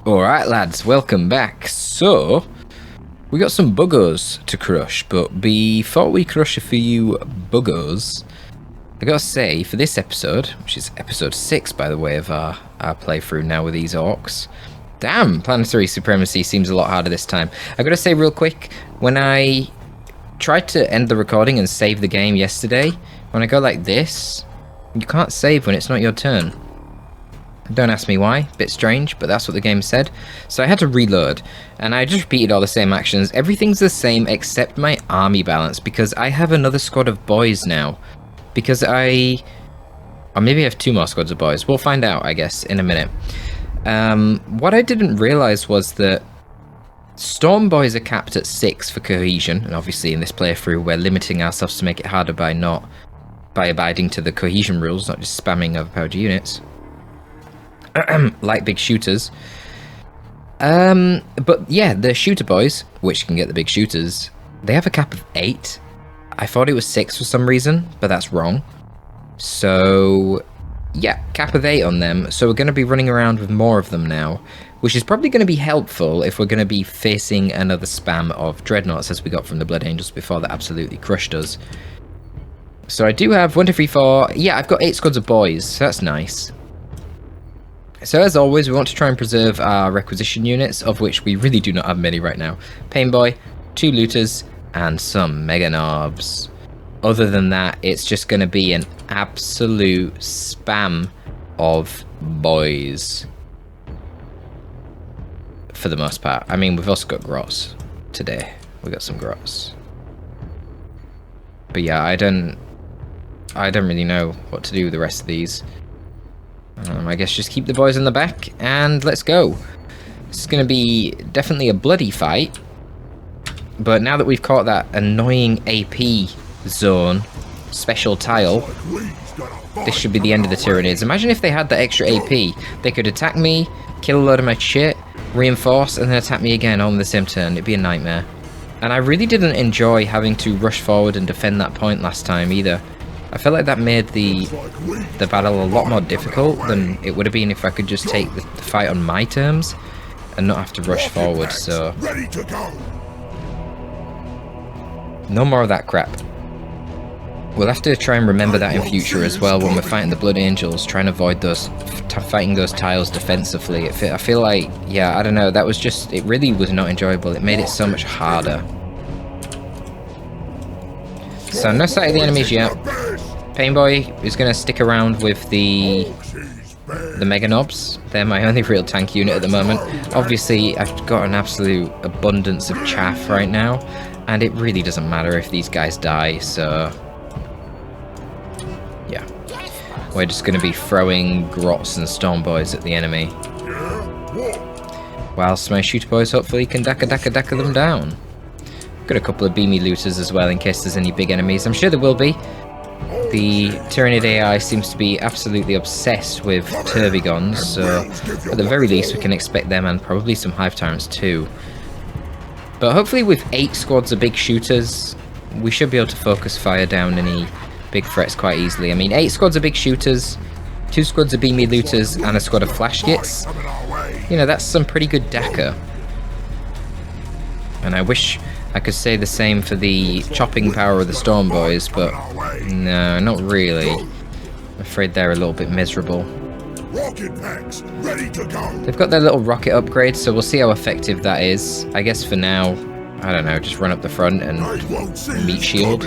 Alright lads, welcome back. So, we got some buggers to crush, but before we crush a few buggers, I gotta say, for this episode, which is episode 6 by the way of our playthrough now with these orcs, damn, Planetary Supremacy seems a lot harder this time. I gotta say real quick, when I tried to end the recording and save the game yesterday, when I go like this, you can't save when it's not your turn. Don't ask me why, bit strange, but that's what the game said. So I had to reload, and I just repeated all the same actions. Everything's the same except my army balance, because I have another squad of boys now. Because or maybe I have 2 more squads of boys. We'll find out, I guess, in a minute. What I didn't realise was that Storm boys are capped at 6 for Cohesion, and obviously in this playthrough we're limiting ourselves to make it harder by abiding to the Cohesion rules, not just spamming overpowered units. Like big shooters. But yeah, the shooter boys, which can get the big shooters, they have a cap of 8. I thought it was 6 for some reason, but that's wrong. So yeah, cap of 8 on them. So we're going to be running around with more of them now, which is probably going to be helpful if we're going to be facing another spam of dreadnoughts as we got from the Blood Angels before that absolutely crushed us. So I do have 1, 2, 3, 4. Yeah, I've got 8 squads of boys, so that's nice. So as always, we want to try and preserve our requisition units, of which we really do not have many right now. Pain Boy, 2 looters, and some mega knobs. Other than that, it's just going to be an absolute spam of boys. For the most part. I mean, we've also got grots today. We got some grots. But yeah, I don't really know what to do with the rest of these. I guess just keep the boys in the back, and let's go. This is going to be definitely a bloody fight, but now that we've caught that annoying AP zone special tile, this should be the end of the Tyranids. Imagine if they had that extra AP. They could attack me, kill a load of my shit, reinforce, and then attack me again all in the same turn. It'd be a nightmare. And I really didn't enjoy having to rush forward and defend that point last time either. I felt like that made the battle a lot more difficult than it would have been if I could just take the fight on my terms and not have to rush forward, so no more of that crap. We'll have to try and remember that in future as well when we're fighting the Blood Angels, try and avoid fighting those tiles defensively. I feel like, yeah, I don't know, that was just, it really was not enjoyable. It made it so much harder. So no sight of the enemies yet. Pain Boy is going to stick around with the Mega Knobs. They're my only real tank unit at the moment. Obviously, I've got an absolute abundance of chaff right now, and it really doesn't matter if these guys die, so yeah. We're just going to be throwing grots and storm boys at the enemy, whilst my shooter boys hopefully can daka them down. Got a couple of beamy looters as well in case there's any big enemies. I'm sure there will be. The Tyranid AI seems to be absolutely obsessed with Turbigons, so at the very least we can expect them, and probably some Hive Tyrants too. But hopefully with 8 squads of big shooters, we should be able to focus fire down any big threats quite easily. I mean, 8 squads of big shooters, 2 squads of beamy looters, and a squad of flash gits. You know, that's some pretty good Daka. And I wish I could say the same for the chopping power of the Storm Boys, but no, not really. I'm afraid they're a little bit miserable. They've got their little rocket upgrade, so we'll see how effective that is. I guess for now, I don't know, just run up the front and meat shield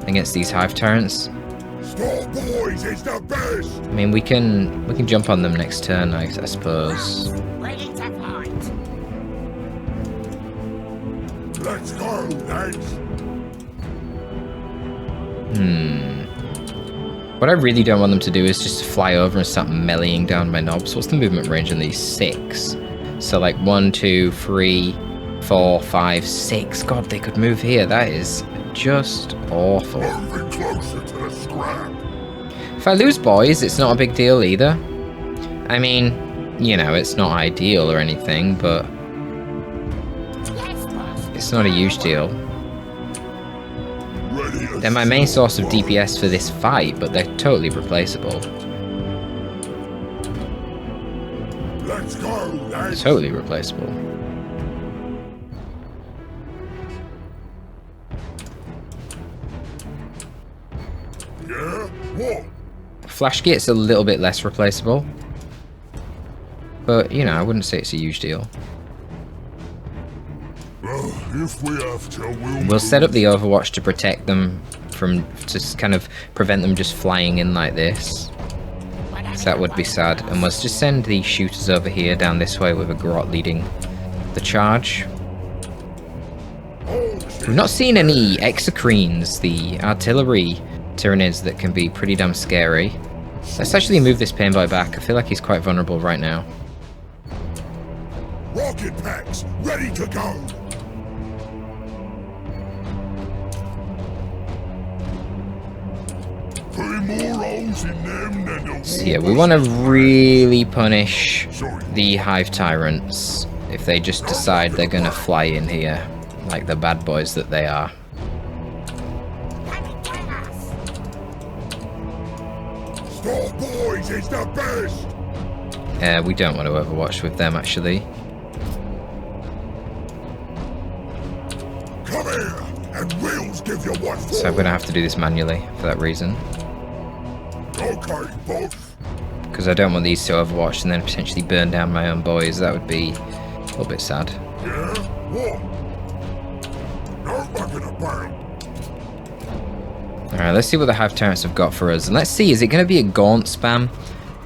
against these Hive Tyrants. I mean, we can jump on them next turn, I suppose. Let's go, thanks. What I really don't want them to do is just fly over and start meleeing down my knobs. What's the movement range on these? 6. So like 1, 2, 3, 4, 5, 6. God, they could move here. That is just awful. Moving closer to the scrap. If I lose boys, it's not a big deal either. I mean, you know, it's not ideal or anything, but it's not a huge deal. They're my main source of DPS for this fight, but they're totally replaceable. Let's go, lads. Totally replaceable. Yeah? What? Flashkit's a little bit less replaceable. But, you know, I wouldn't say it's a huge deal. Well, if we have to, We'll set up the Overwatch to protect them from, just kind of prevent them just flying in like this. So that would be sad. And we'll just send the shooters over here down this way with a grot leading the charge. We've not seen any exocrines, the artillery Tyranids that can be pretty damn scary. Let's actually move this Painboy back. I feel like he's quite vulnerable right now. Rocket packs, ready to go. Putting more rolls in them than the So yeah, we want to really punish the Hive Tyrants if they just decide they're going to fly in here, like the bad boys that they are. Star Boys is the best. We don't want to Overwatch with them, actually. Come here, and we'll give you what for. So I'm going to have to do this manually for that reason. Okay, boss. Because I don't want these to Overwatch and then potentially burn down my own boys. That would be a little bit sad. Yeah? What? No mucking about. Alright, let's see what the Hive Tyrants have got for us. And let's see, is it going to be a Gaunt spam?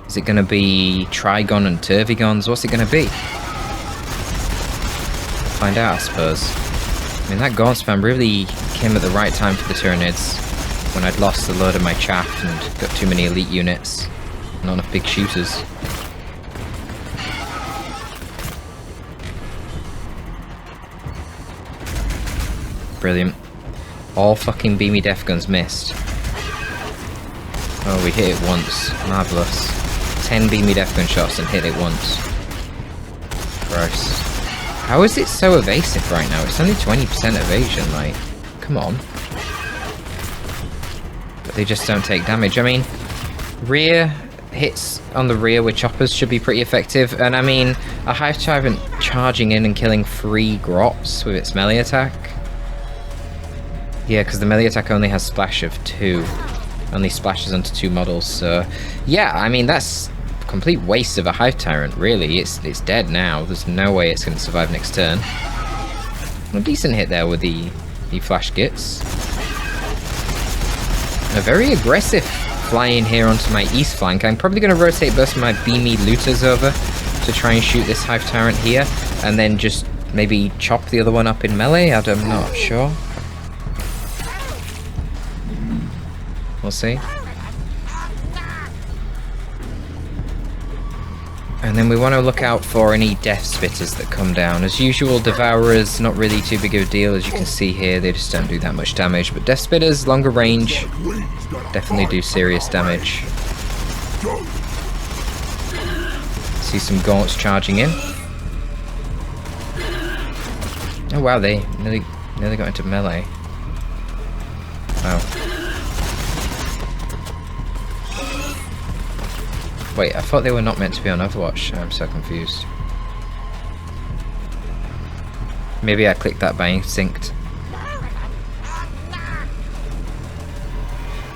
Is it going to be Trigon and Turvigons? What's it going to be? Find out, I suppose. I mean, that Gaunt spam really came at the right time for the Tyranids, when I'd lost a load of my chaff and got too many elite units. Not enough big shooters. Brilliant. All fucking beamy def guns missed. Oh, we hit it once. Marvellous. 10 beamy def gun shots and hit it once. Gross. How is it so evasive right now? It's only 20% evasion, like, come on. But they just don't take damage. I mean, rear hits on the rear with choppers should be pretty effective. And I mean, a Hive Tyrant charging in and killing 3 grots with its melee attack. Yeah, because the melee attack only has splash of 2. Only splashes onto 2 models, so... Yeah, I mean, that's a complete waste of a Hive Tyrant, really. It's dead now. There's no way it's going to survive next turn. A decent hit there with the flash gits. A very aggressive fly in here onto my east flank. I'm probably going to rotate both of my beamy looters over to try and shoot this Hive Tyrant here, and then just maybe chop the other one up in melee. I'm not sure. We'll see. And then we want to look out for any Death Spitters that come down. As usual, Devourers, not really too big of a deal. As you can see here, they just don't do that much damage. But Death Spitters, longer range, definitely do serious damage. See some Gaunts charging in. Oh wow, they nearly got into melee. Wow. Wait, I thought they were not meant to be on Overwatch. I'm so confused. Maybe I clicked that by instinct.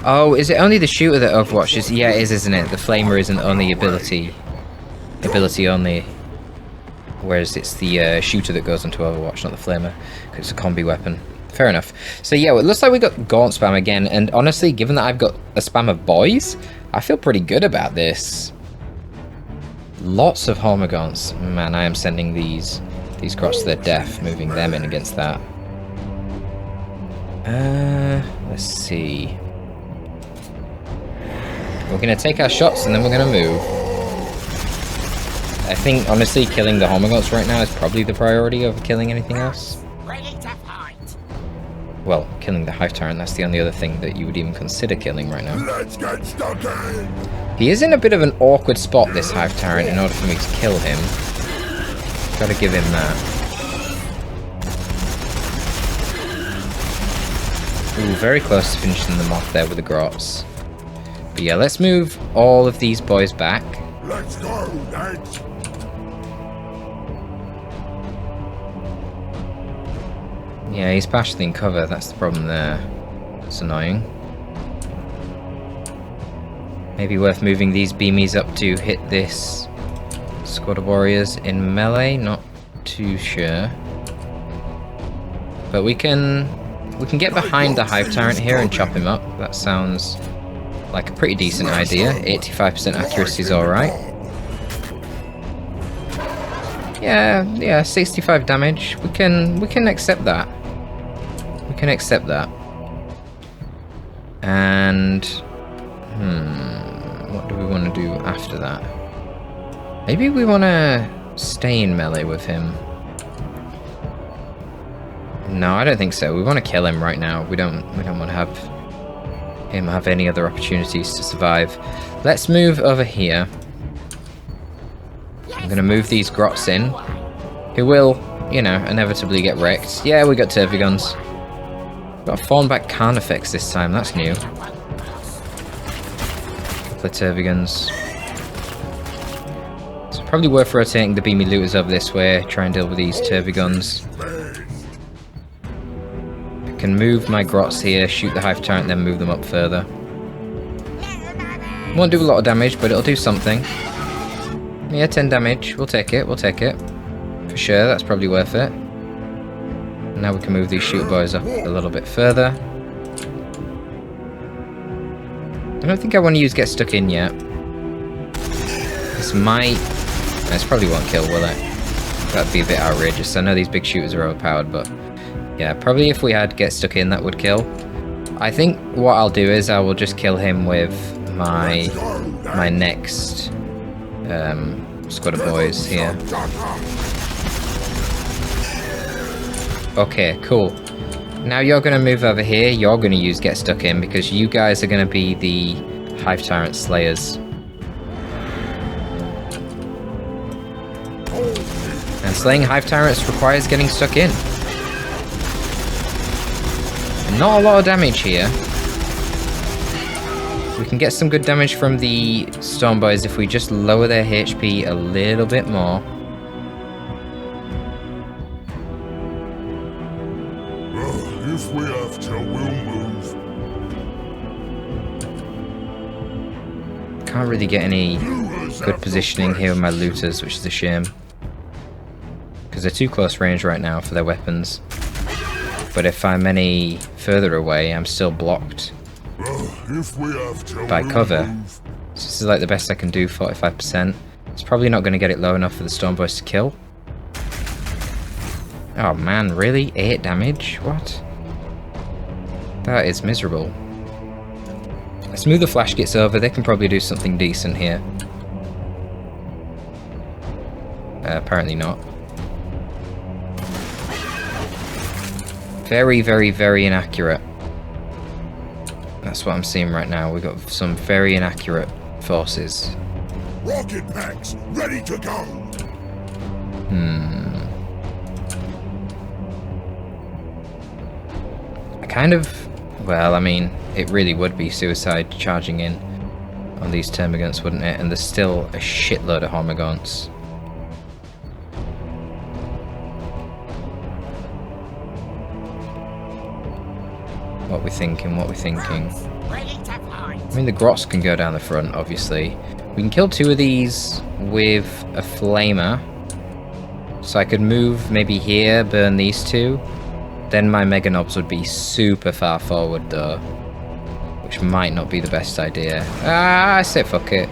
Oh, is it only the shooter that Overwatch is? Yeah, it is, isn't it? The Flamer isn't only ability only. Whereas it's the shooter that goes onto Overwatch, not the Flamer. Because it's a combi weapon. Fair enough. So yeah, it looks like we got Gaunt spam again, and honestly, given that I've got a spam of boys, I feel pretty good about this. Lots of Hormagaunts. Man, I am sending these grots to their death, moving them in against that. Let's see. We're gonna take our shots and then we're gonna move. I think, honestly, killing the Hormagaunts right now is probably the priority over killing anything else. Well, killing the Hive Tyrant, that's the only other thing that you would even consider killing right now. Let's get stuck in. He is in a bit of an awkward spot, this Hive Tyrant, in order for me to kill him. Gotta give him that. Ooh, very close to finishing them off there with the grots. But yeah, let's move all of these boys back. Let's go, lads. Yeah, he's partially in cover, that's the problem there. It's annoying. Maybe worth moving these beamies up to hit this squad of warriors in melee, not too sure. But we can get behind the Hive Tyrant here and chop him up. That sounds like a pretty decent idea. 85% accuracy is alright. Yeah, 65 damage. We can accept that. We can accept that. And what do we want to do after that? Maybe we want to stay in melee with him. No, I don't think so. We want to kill him right now. We don't want to have him have any other opportunities to survive. Let's move over here. I'm going to move these grots in. Who will, you know, inevitably get wrecked. Yeah, we got Tervigons. Got Fawnback Carnifex this time, that's new. Couple of Tervigons. It's probably worth rotating the Beamy Looters over this way, try and deal with these Tervigons. I can move my grots here, shoot the Hive Tyrant, then move them up further. Won't do a lot of damage, but it'll do something. Yeah, 10 damage. We'll take it, we'll take it. For sure, that's probably worth it. Now we can move these shoot boys up a little bit further. I don't think I want to use Get Stuck In yet. This might... This probably won't kill, will it? That'd be a bit outrageous. I know these big shooters are overpowered, but... Yeah, probably if we had Get Stuck In, that would kill. I think what I'll do is I will just kill him with my next squad of boys here. Okay, cool. Now you're going to move over here. You're going to use Get Stuck In because you guys are going to be the Hive Tyrant Slayers. And slaying Hive Tyrants requires getting stuck in. Not a lot of damage here. We can get some good damage from the Storm Boys if we just lower their HP a little bit more. If we have to, we'll move. Can't really get any good positioning here with my looters, which is a shame. Because they're too close range right now for their weapons. But if I'm any further away, I'm still blocked by cover. So this is like the best I can do, 45%. It's probably not going to get it low enough for the Storm Boys to kill. Oh man, really? 8 damage? What? That is miserable. Let's move the Flash Gits over, they can probably do something decent here. Apparently not. Very, very, very inaccurate. That's what I'm seeing right now. We've got some very inaccurate forces. Rocket packs ready to go. I kind of... Well, I mean, it really would be suicide charging in on these Termagants, wouldn't it? And there's still a shitload of Hormagaunts. What we're thinking, what we're thinking. I mean, the Grots can go down the front, obviously. We can kill 2 of these with a Flamer. So I could move maybe here, burn these 2. Then my Mega Knobs would be super far forward, though. Which might not be the best idea. Ah, I say fuck it.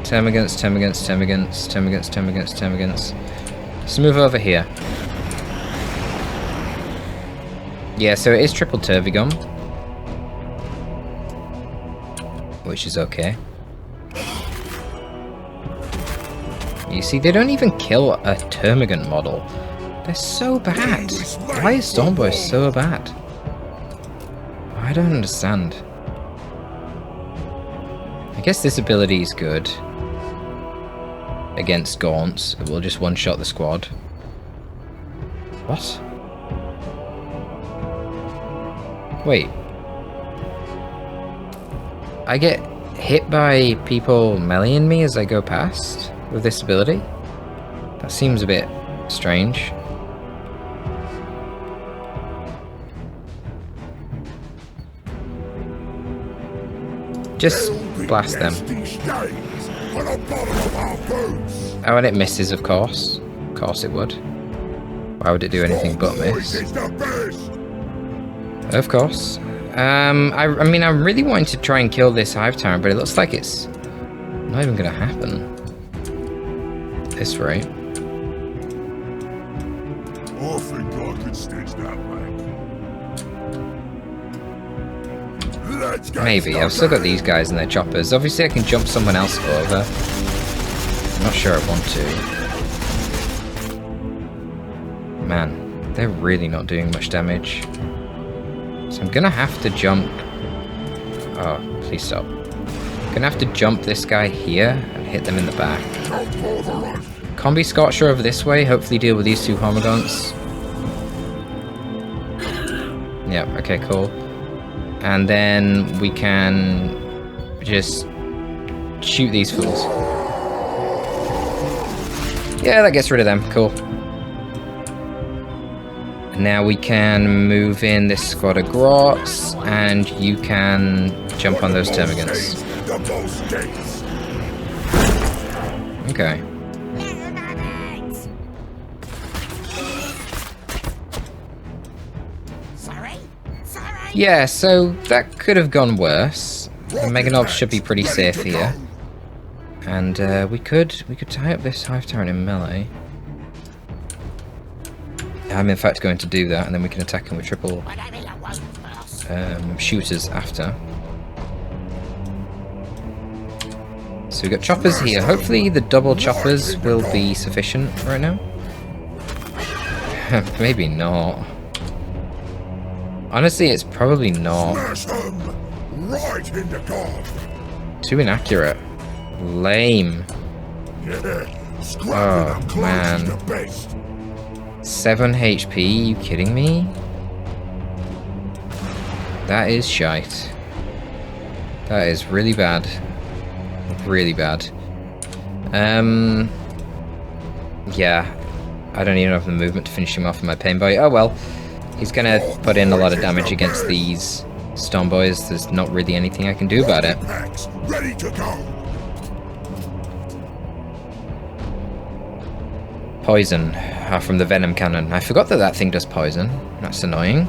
Termagants, Termagants, Termagants, Termagants, Termagants, Termagants. Let's move over here. Yeah, so it is triple Tervigon. Which is okay. You see, they don't even kill a Termagant model. They're so bad. Why is Stormboy so bad? I don't understand. I guess this ability is good. Against Gaunts. It will just one-shot the squad. What? Wait. I get hit by people meleeing me as I go past with this ability? That seems a bit strange. Just blast them. Oh, and it misses, of course. Of course it would. Why would it do anything but miss? Of course. I mean, I'm really wanting to try and kill this Hive Tyrant, but it looks like it's not even going to happen. At this rate. I think I can stitch that back. Maybe. I've still got these guys and their choppers. Obviously, I can jump someone else over. I'm not sure I want to. Man, they're really not doing much damage. So I'm gonna have to jump... Oh, please stop. I'm gonna have to jump this guy here and hit them in the back. Combi Scorcher over this way, hopefully deal with these two Hormagaunts. Yeah, okay, cool. And then we can just shoot these fools. Yeah, that gets rid of them, cool. Now we can move in this squad of Grots, and you can jump on those Termagants. Okay. Yeah, so that could have gone worse. The Meganobs should be pretty safe here. And we could tie up this Hive Tyrant in melee. I'm in fact going to do that, and then we can attack him with triple shooters after. So we've got choppers here. Hopefully the double choppers will be sufficient right now. Maybe not. Honestly, it's probably not. Too inaccurate. Lame. Oh, man. 7 HP, you kidding me? That is shite. That is really bad. Really bad. Yeah. I don't even have the movement to finish him off in my pain boy. Oh well. He's gonna put in a lot of damage against these Storm Boys. There's not really anything I can do about it. Ready to go. Poison from the Venom Cannon. I forgot that thing does poison. That's annoying.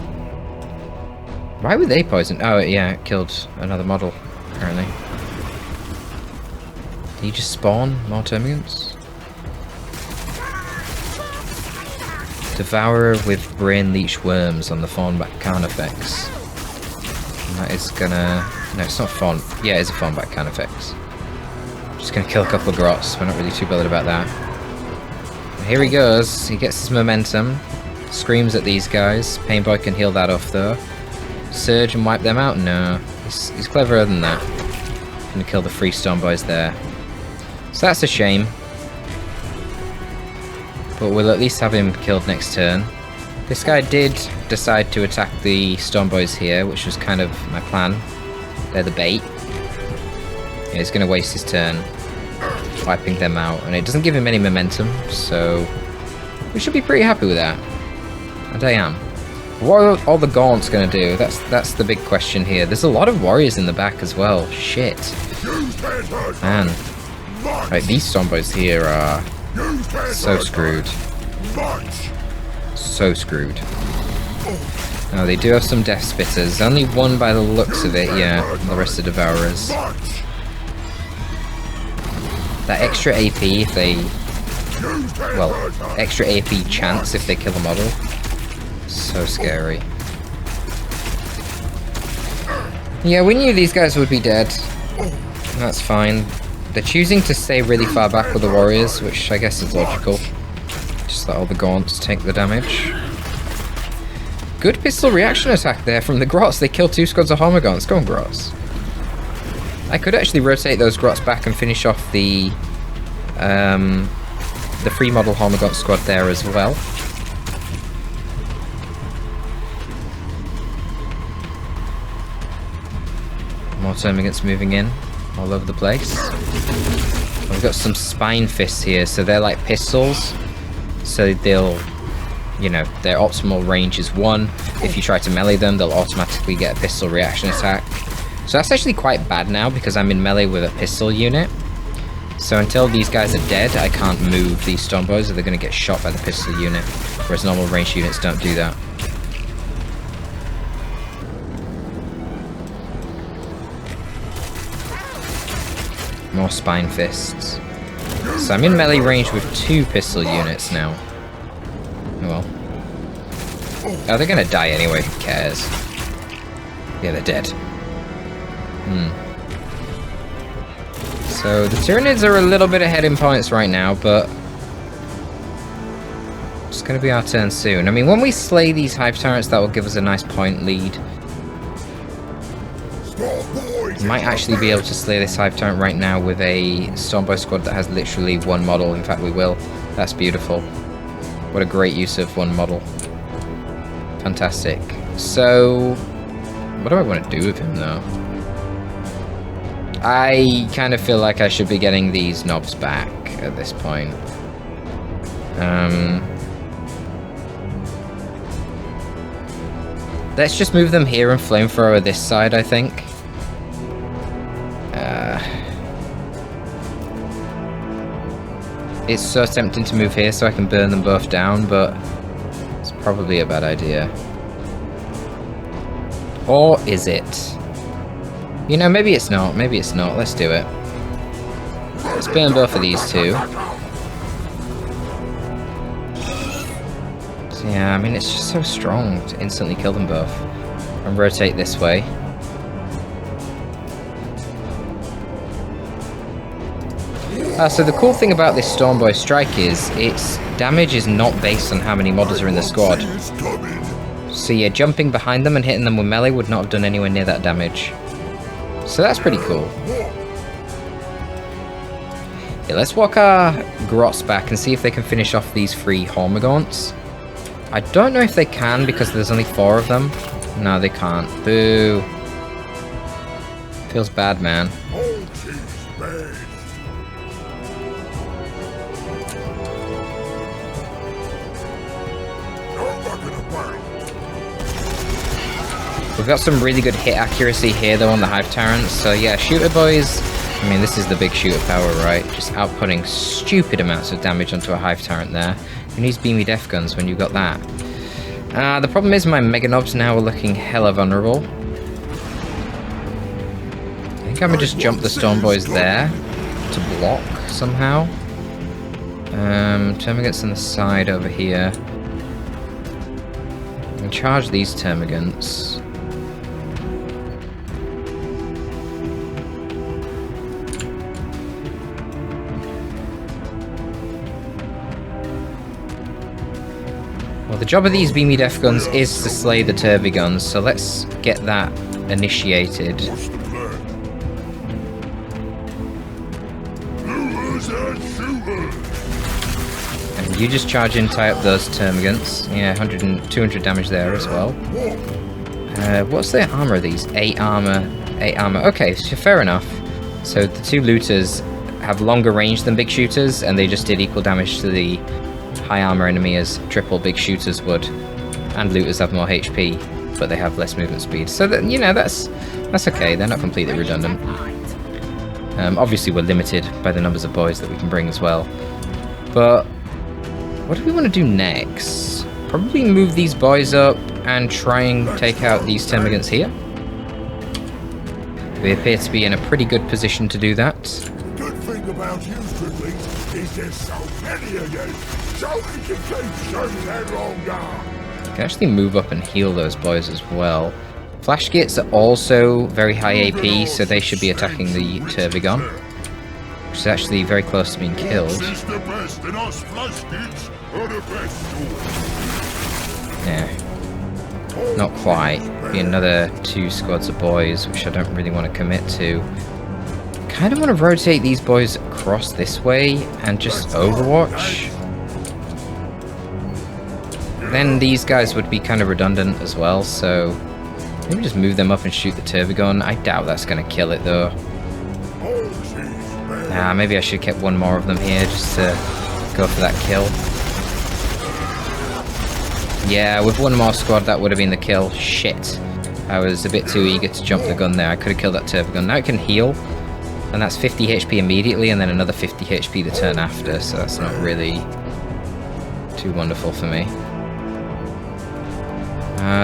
Why were they poisoned? Oh, yeah, it killed another model, apparently. Did you just spawn more Termagants? Devourer with Brain Leech Worms on the Fawnback Carnifex. And that is gonna... No, it's not Fawn... Yeah, it is a Fawnback Carnifex. Just gonna kill a couple of Grots. We're not really too bothered about that. Here he goes. He gets his momentum. Screams at these guys. Painboy can heal that off though. Surge and wipe them out? No. He's cleverer than that. Gonna kill the 3 Storm Boys there. So that's a shame. But we'll at least have him killed next turn. This guy did decide to attack the Storm Boys here, which was kind of my plan. They're the bait. Yeah, he's gonna waste his turn wiping them out, and it doesn't give him any momentum, so we should be pretty happy with that. And I am. What are all the Gaunts gonna do? That's the big question here. There's a lot of warriors in the back as well. Shit. Man. Right, these Storm Boys here are so screwed. So screwed. Oh, they do have some Death Spitters. Only one by the looks of it, yeah. The rest are Devourers. That extra AP if they... Well, extra AP chance if they kill a model. So scary. Yeah, we knew these guys would be dead. That's fine. They're choosing to stay really far back with the warriors, which I guess is logical. Just let all the Gaunts take the damage. Good pistol reaction attack there from the Grots. They killed 2 squads of Hormagaunts. Go on, Grots. I could actually rotate those Grots back and finish off the free model Hormagaunt squad there as well. More Termagants moving in all over the place. We've got some Spine Fists here, so they're like pistols. So they'll, you know, their optimal range is 1. If you try to melee them, they'll automatically get a pistol reaction attack. So that's actually quite bad now because I'm in melee with a pistol unit. So until these guys are dead, I can't move these storm boys or they're going to get shot by the pistol unit. Whereas normal ranged units don't do that. More spine fists. So I'm in melee range with 2 pistol units now. Oh well. Oh, they're gonna die anyway, who cares? Yeah, they're dead. So the Tyranids are a little bit ahead in points right now, but it's gonna be our turn soon. I mean, when we slay these Hive Tyrants, that will give us a nice point lead. Might actually be able to slay this Hive Tyrant right now with a Stormboy squad that has literally 1 model. In fact, we will. That's beautiful. What a great use of 1 model. Fantastic. So, what do I want to do with him, though? I kind of feel like I should be getting these knobs back at this point. Let's just move them here and flamethrower this side, I think. It's so tempting to move here so I can burn them both down, but it's probably a bad idea. Or is it? You know, maybe it's not. Maybe it's not. Let's do it. Let's burn both of these 2. So yeah, I mean, it's just so strong to instantly kill them both. And rotate this way. So the cool thing about this Stormboy strike is its damage is not based on how many models are in the squad. So yeah, jumping behind them and hitting them with melee would not have done anywhere near that damage. So that's pretty cool. Yeah, let's walk our Grots back and see if they can finish off these 3 Hormagaunts. I don't know if they can because there's only 4 of them. No, they can't. Boo. Feels bad, man. We've got some really good hit accuracy here though on the Hive Tyrants, so yeah, shooter boys, I mean this is the big shooter power, right? Just outputting stupid amounts of damage onto a Hive Tyrant there. Who needs beamy death guns when you've got that? The problem is my Mega Knobs now are looking hella vulnerable. I think I'm gonna just jump the Storm Boys there to block somehow. Termagants on the side over here. I can charge these Termagants. Well, the job of these beamy death guns is to slay the Terviguns, so let's get that initiated. And you just charge in, tie up those Termagants. Yeah, 100 and 200 damage there as well. What's their armor of these? 8 armor, 8 armor. Okay, so fair enough. So the 2 looters have longer range than big shooters, and they just did equal damage to the high armor enemy as triple big shooters would. And looters have more HP, but they have less movement speed. So that, you know, that's okay. They're not completely redundant. Obviously we're limited by the numbers of boys that we can bring as well. But what do we want to do next? Probably move these boys up and try and take out these Termagants here. We appear to be in a pretty good position to do that. Good thing about you, Striplings, is there's so many of you, so we can keep shooting that longer. You can actually move up and heal those boys as well. Flash Gits are also very high AP, so they should be attacking the Tervigon, which is actually very close to being killed. Yeah, not quite. Be another 2 squads of boys, which I don't really want to commit to. Kind of want to rotate these boys across this way and just Overwatch. Then these guys would be kind of redundant as well, so maybe just move them up and shoot the Tervigon. I doubt that's going to kill it though. Nah, maybe I should have kept 1 more of them here just to go for that kill. Yeah, with 1 more squad that would have been the kill. Shit. I was a bit too eager to jump the gun there. I could have killed that turbo gun. Now it can heal, and that's 50 HP immediately, and then another 50 HP the turn after, so that's not really too wonderful for me.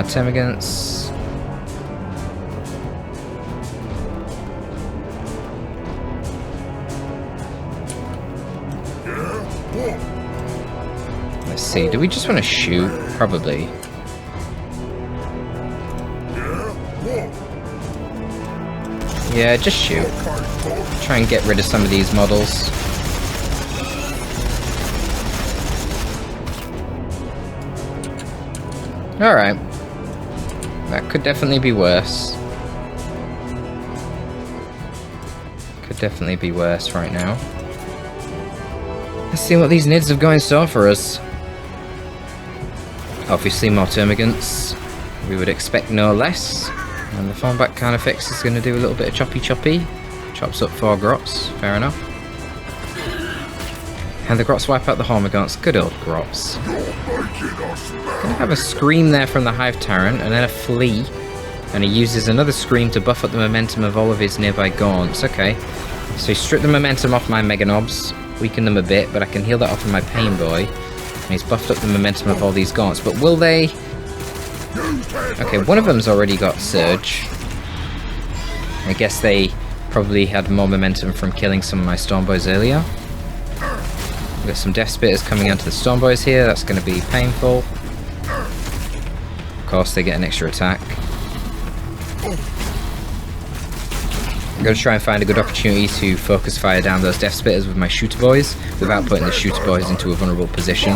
Termagants. Let's see, do we just want to shoot? Probably. Yeah, just shoot. Try and get rid of some of these models. Alright. That could definitely be worse. Could definitely be worse right now. Let's see what these nids have got in store for us. Obviously more termagants. We would expect no less. And the farm back Carnifex is going to do a little bit of choppy choppy. Chops up 4 grots, fair enough. And the grots wipe out the Hormagaunts. Good old grots. Gonna have a scream there from the Hive Tyrant, and then a flee. And he uses another scream to buff up the momentum of all of his nearby gaunts. Okay. So he stripped the momentum off my Mega Knobs, weakened them a bit, but I can heal that off of my Pain Boy. And he's buffed up the momentum of all these gaunts. But will they... Okay, one of them's already got Surge. I guess they probably had more momentum from killing some of my Storm Boys earlier. We've got some Death Spitters coming onto the Storm Boys here. That's going to be painful. Of course, they get an extra attack. I'm going to try and find a good opportunity to focus fire down those Death Spitters with my Shooter Boys without putting the Shooter Boys into a vulnerable position.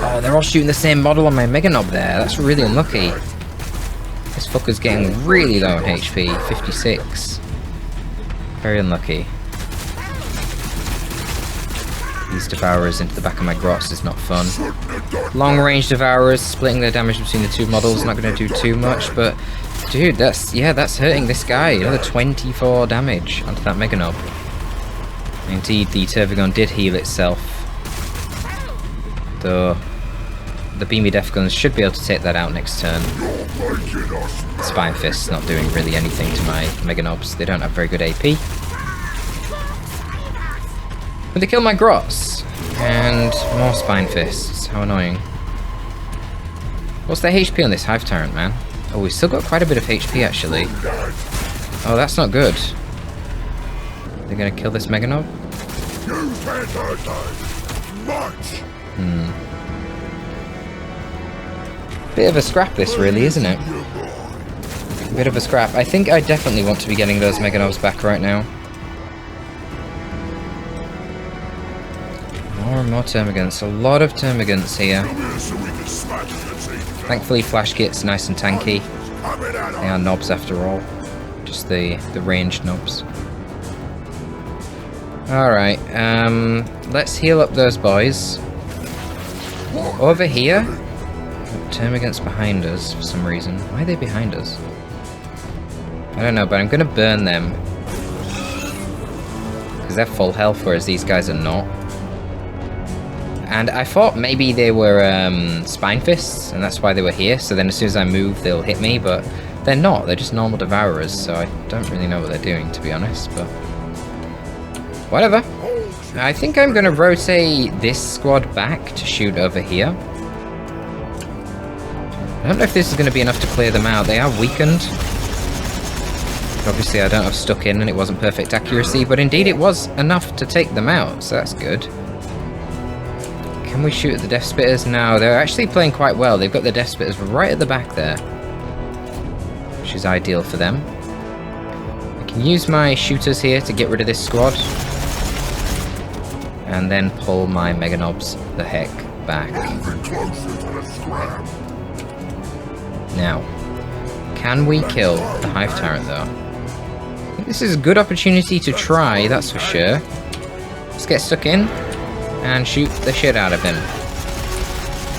Oh, they're all shooting the same model on my Mega Knob there. That's really unlucky. This fucker's getting really low on HP. 56. Very unlucky. These Devourers into the back of my Grots is not fun. Long-range Devourers, splitting their damage between the two models, not going to do too much, but... Dude, that's hurting this guy. Another 24 damage onto that Mega Knob. Indeed, the Tervigon did heal itself. Though the Beamy Death Guns should be able to take that out next turn. Spine Fist's not doing really anything to my Mega Knobs. They don't have very good AP. But they kill my Grots. And more Spine Fists. How annoying. What's their HP on this Hive Tyrant, man? Oh, we've still got quite a bit of HP, actually. Oh, that's not good. They're gonna kill this Mega Knob? Bit of a scrap this really, isn't it? Bit of a scrap. I think I definitely want to be getting those Mega Knobs back right now. More and more Termagants. A lot of Termagants here. Thankfully Flash Kit's nice and tanky. They are knobs after all. Just the ranged knobs. Alright, let's heal up those boys. Over here, Termagants behind us for some reason. Why are they behind us? I don't know, but I'm going to burn them. Because they're full health, whereas these guys are not. And I thought maybe they were Spine Fists, and that's why they were here. So then as soon as I move, they'll hit me, but they're not. They're just normal Devourers, so I don't really know what they're doing, to be honest, but... Whatever. I think I'm going to rotate this squad back to shoot over here. I don't know if this is going to be enough to clear them out. They are weakened. But obviously I don't have stuck in and it wasn't perfect accuracy, but indeed it was enough to take them out, so that's good. Can we shoot at the Death Spitters? No, they're actually playing quite well. They've got the Death Spitters right at the back there, which is ideal for them. I can use my shooters here to get rid of this squad. And then pull my Mega Knobs the heck back. Now, can we kill the Hive Tyrant though? I think this is a good opportunity to try, that's for sure. Let's get stuck in and shoot the shit out of him.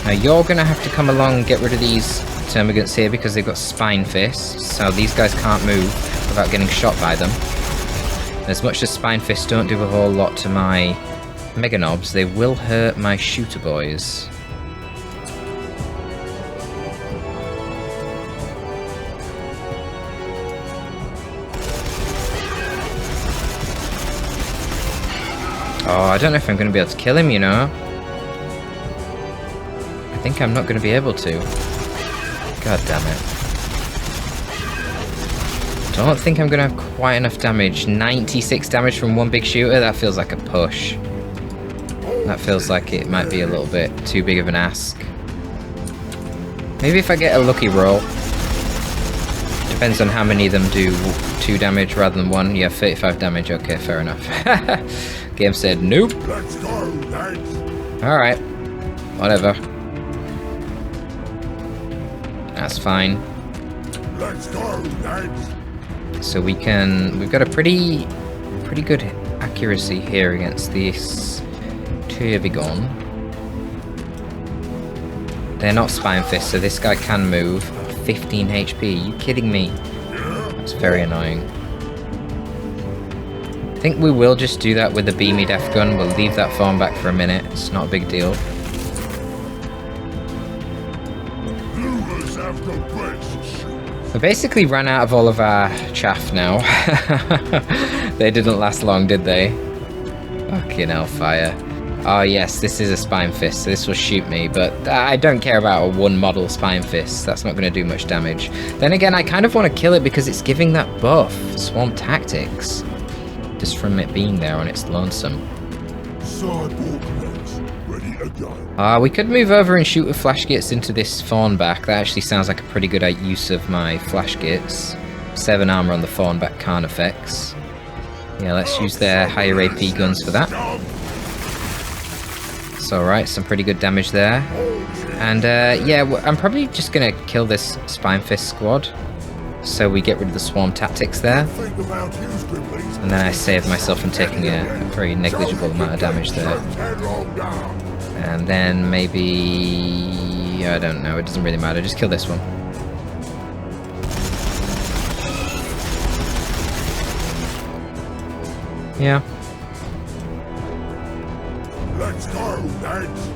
Now you're gonna have to come along and get rid of these Termagants here because they've got Spine Fists, so these guys can't move without getting shot by them. As much as Spine Fists don't do a whole lot to my Mega Knobs, they will hurt my Shooter Boys. Oh, I don't know if I'm going to be able to kill him, you know. I think I'm not going to be able to. God damn it. Don't think I'm going to have quite enough damage. 96 damage from one big shooter? That feels like a push. That feels like it might be a little bit too big of an ask. Maybe if I get a lucky roll. Depends on how many of them do 2 damage rather than 1. Yeah, 35 damage. Okay, fair enough. Game said nope. Let's go, lads. Alright. Whatever. That's fine. Let's go, lads. So we've got a pretty good accuracy here against this Turbigon. They're not Spine Fist, so this guy can move. 15 HP, are you kidding me? That's very annoying. I think we will just do that with the Beamy Death Gun. We'll leave that form back for a minute, it's not a big deal. We basically ran out of all of our chaff now. They didn't last long, did they? Fucking hellfire. Oh yes, this is a Spine Fist, so this will shoot me, but I don't care about a 1 model Spine Fist. That's not going to do much damage. Then again, I kind of want to kill it because it's giving that buff, Swarm Tactics, just from it being there on its lonesome. We could move over and shoot with Flash Gits into this Fawn back. That actually sounds like a pretty good use of my Flash Gits. 7 armor on the Fawn back Khan effects. Yeah, let's use their higher AP guns for that. It's alright, some pretty good damage there. And yeah, I'm probably just going to kill this Spine Fist squad. So we get rid of the Swarm Tactics there. And then I save myself from taking a very negligible amount of damage there. And then maybe... I don't know, it doesn't really matter, just kill this one. Yeah. Let's go, lads.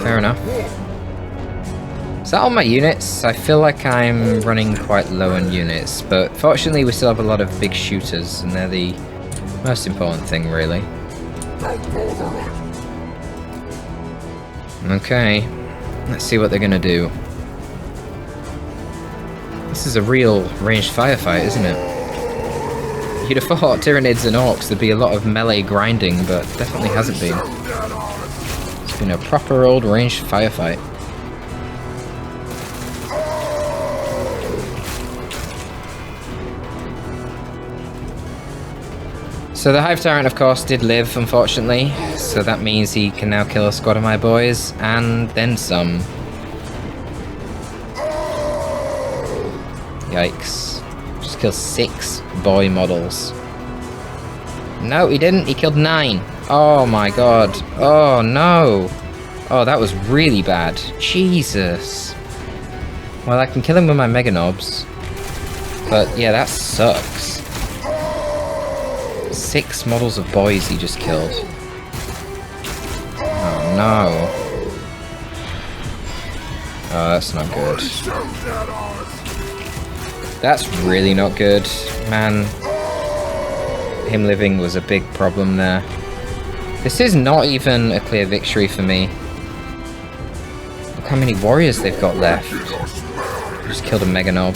Fair enough. Is that all my units? I feel like I'm running quite low on units, but fortunately we still have a lot of big shooters, and they're the most important thing, really. Okay, let's see what they're gonna do. This is a real ranged firefight, isn't it? You'd have thought Tyranids and Orks there'd be a lot of melee grinding, but definitely hasn't been. It's been a proper old ranged firefight. So the Hive Tyrant, of course, did live, unfortunately, so that means he can now kill a squad of my boys, and then some. Yikes. Just killed 6 boy models. No, he didn't, he killed 9. Oh my god. Oh no. Oh, that was really bad. Jesus. Well, I can kill him with my Mega Knobs. But yeah, that sucks. 6 models of boys he just killed. Oh no. Oh, that's not good. That's really not good. Man, him living was a big problem there. This is not even a clear victory for me. Look how many warriors they've got left. Just killed a Mega Knob.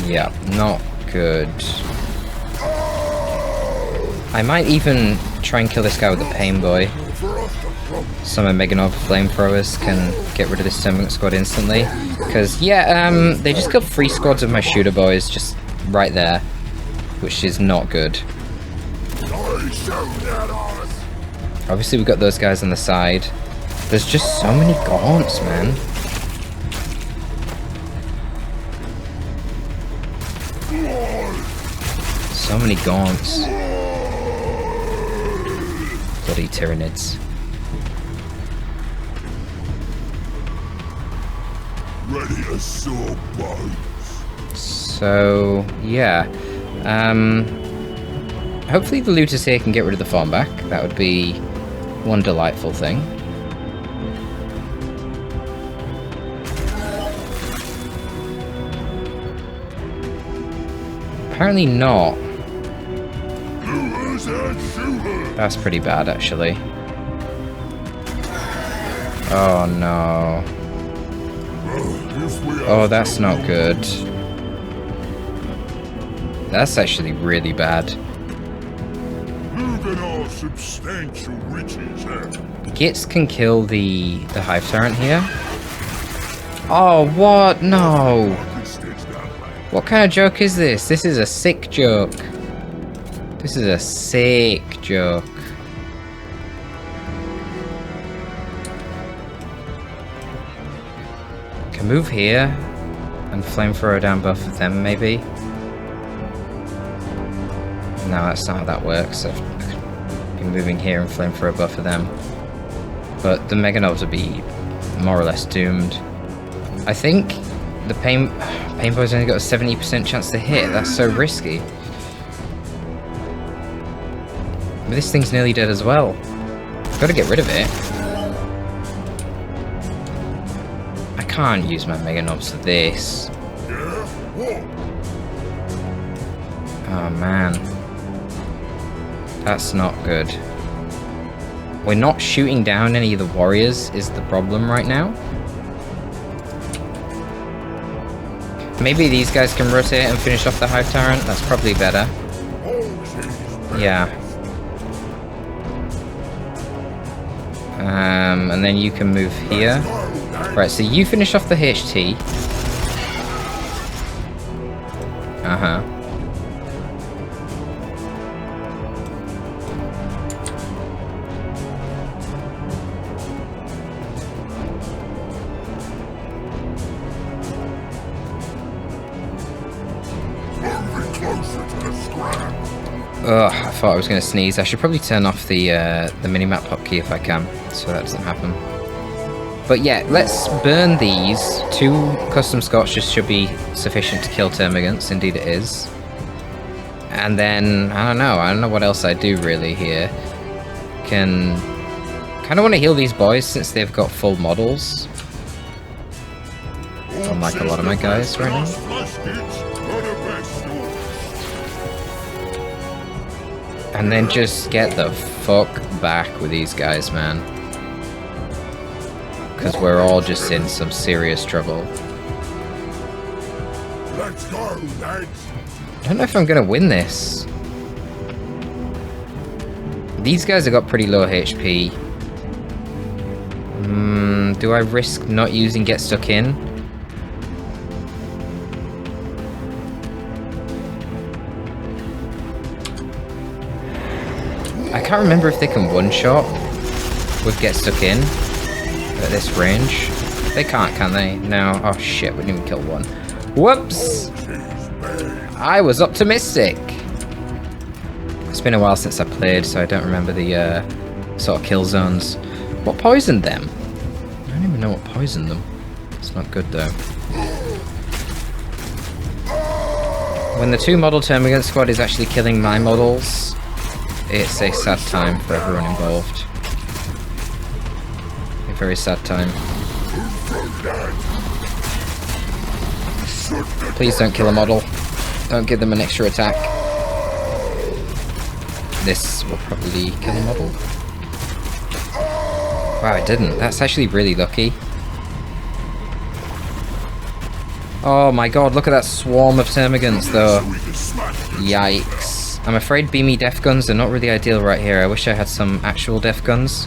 Yeah, not good. I might even try and kill this guy with the Pain Boy. Some of Mega Knob flamethrowers can get rid of this Terminate squad instantly. Because, yeah, they just killed 3 squads of my shooter boys just right there. Which is not good. Obviously we got those guys on the side. There's just so many gaunts, man. So many gaunts. Bloody Tyranids. Ready as sword bones. So, yeah. Hopefully the looters here can get rid of the farm back. That would be one delightful thing. Apparently not. That's pretty bad, actually. Oh no. Oh, that's not good. That's actually really bad. Substantial riches, Gits can kill the Hive Tyrant here. Oh, what? No. What kind of joke is this? This is a sick joke. This is a sick joke. Can move here and flamethrower down both of them, maybe. No, that's not how that works. I've been moving here and flamethrower both of them. But the Meganobs would be more or less doomed. I think the Painboy's only got a 70% chance to hit. That's so risky. But this thing's nearly dead as well. Gotta get rid of it. I can't use my Meganobs for this. Oh man. That's not good. We're not shooting down any of the warriors is the problem right now. Maybe these guys can rotate and finish off the Hive Tyrant. That's probably better. Yeah. And then you can move here. Right, so you finish off the HT. Uh-huh. Ugh, I thought I was going to sneeze. I should probably turn off the minimap hotkey if I can, so that doesn't happen. But yeah, let's burn these. 2 custom scorches should be sufficient to kill termagants. Indeed it is. And then, I don't know what else I do really here. Kind of want to heal these boys since they've got full models. Unlike a lot of my guys right now. And then just get the fuck back with these guys, man. Because we're all just in some serious trouble. Let's go, lads. I don't know if I'm gonna win this. These guys have got pretty low HP. Do I risk not using Get Stuck In? I can't remember if they can one-shot with Get Stuck In at this range. They can't, can they? No. Oh shit, we didn't even kill one. Whoops! I was optimistic! It's been a while since I played, so I don't remember the sort of kill zones. What poisoned them? I don't even know what poisoned them. It's not good though. When the 2 model termagant squad is actually killing my models, it's a sad time for everyone involved. A very sad time. Please don't kill a model. Don't give them an extra attack. This will probably kill a model. Wow, it didn't. That's actually really lucky. Oh my god, look at that swarm of termagants though. Yikes. I'm afraid beamy def guns are not really ideal right here. I wish I had some actual def guns.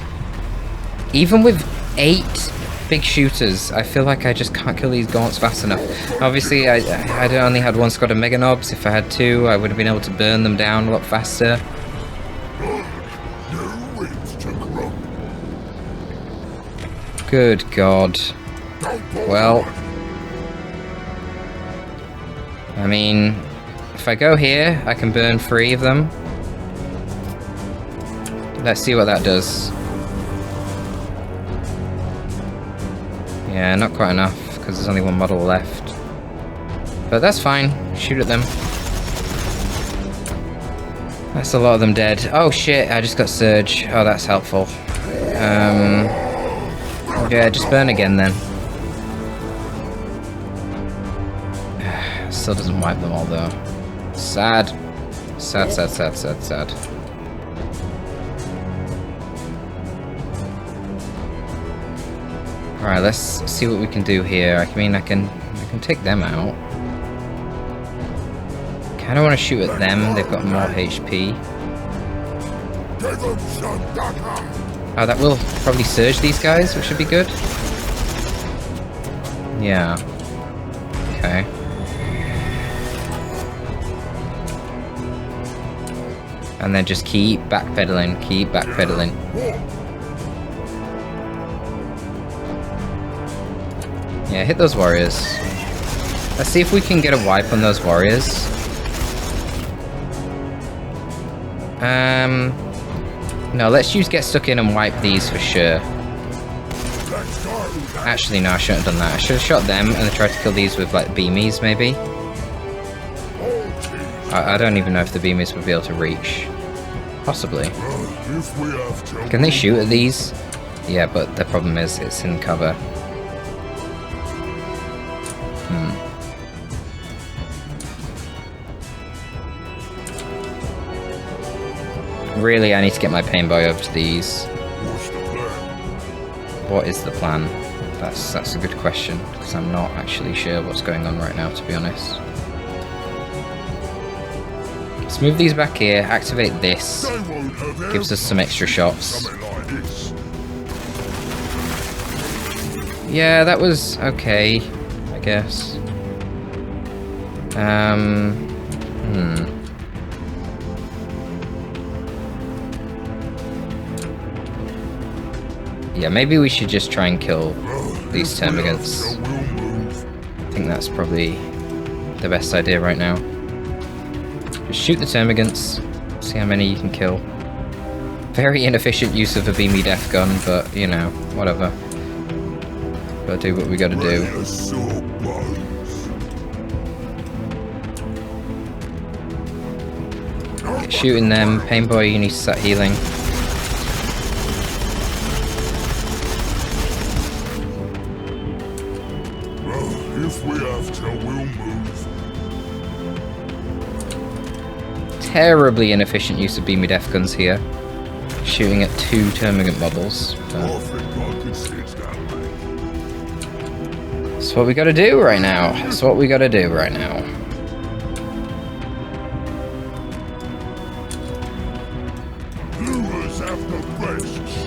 Even with 8 big shooters, I feel like I just can't kill these gaunts fast enough. Obviously, I only had 1 squad of Meganobs. If I had 2, I would have been able to burn them down a lot faster. Good god. Well, I mean, if I go here, I can burn 3 of them. Let's see what that does. Yeah, not quite enough, because there's only 1 model left. But that's fine. Shoot at them. That's a lot of them dead. Oh shit, I just got Surge. Oh, that's helpful. Yeah, just burn again then. Still doesn't wipe them all though. Sad. Sad, sad, sad, sad, sad. Alright, let's see what we can do here. I mean, I can take them out. Kinda wanna shoot at them, they've got more HP. Oh, that will probably surge these guys, which should be good. Yeah. Okay. And then just keep backpedaling, keep backpedaling. Yeah, hit those warriors. Let's see if we can get a wipe on those warriors. No, let's use get stuck in and wipe these for sure. Actually, no, I shouldn't have done that. I should have shot them and then tried to kill these with, like, beamies, maybe. I don't even know if the beamies would be able to reach. Possibly. Can they shoot at these? Yeah, but the problem is it's in cover. Really, I need to get my pain boy over to these. What is the plan? That's a good question, because I'm not actually sure what's going on right now, to be honest. Let's move these back here, activate this. Gives us some extra shots. Yeah, that was okay, I guess. Yeah, maybe we should just try and kill these termagants. I think that's probably the best idea right now. Just shoot the termagants, see how many you can kill. Very inefficient use of a beamy death gun, but, you know, whatever. Gotta do what we gotta do. Get shooting them. Pain boy, you need to start healing. Terribly inefficient use of beamy death guns here. Shooting at 2 termagant bubbles. That's what we gotta do right now. That's what we gotta do right now.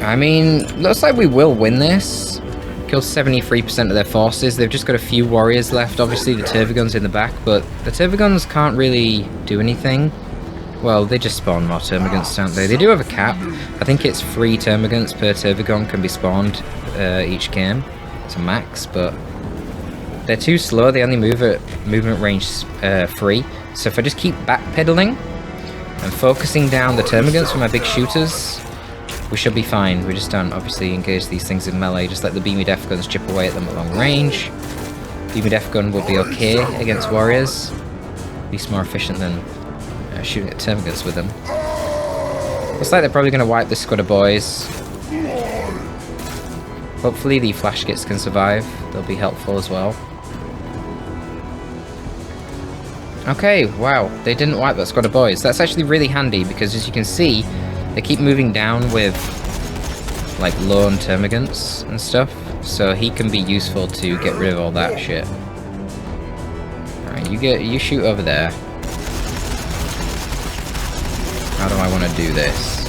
I mean, looks like we will win this. Kill 73% of their forces. They've just got a few warriors left. Obviously the Tervigon's in the back, but the Tervigons can't really do anything. Well, they just spawn more Termagants, don't they? They do have a cap. I think it's 3 Termagants per Tervigon can be spawned each game. It's a max, but they're too slow. They only move at movement range 3. So if I just keep backpedaling and focusing down the Termagants with my big shooters, we should be fine. We just don't obviously engage these things in melee. Just let the beamy death guns chip away at them at long range. Beamy death gun will be okay against warriors. At least more efficient than shooting at termagants with them. Looks like they're probably going to wipe this squad of boys. Hopefully the flash kits can survive. They'll be helpful as well. Okay, wow, they didn't wipe that squad of boys. That's actually really handy because, as you can see, they keep moving down with like lone termagants and stuff, so he can be useful to get rid of all that shit. Alright, you shoot over there. How do I want to do this?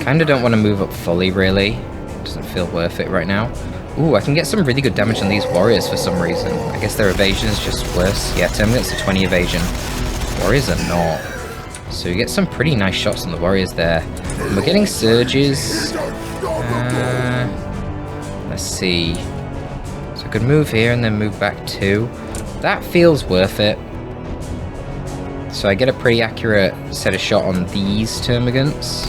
Kinda don't want to move up fully, really. Doesn't feel worth it right now. Ooh, I can get some really good damage on these warriors for some reason. I guess their evasion is just worse. Yeah, termagants are 20 evasion. Warriors are not. So you get some pretty nice shots on the warriors there. And we're getting surges. Let's see. So I could move here and then move back 2. That feels worth it. So I get a pretty accurate set of shot on these termagants.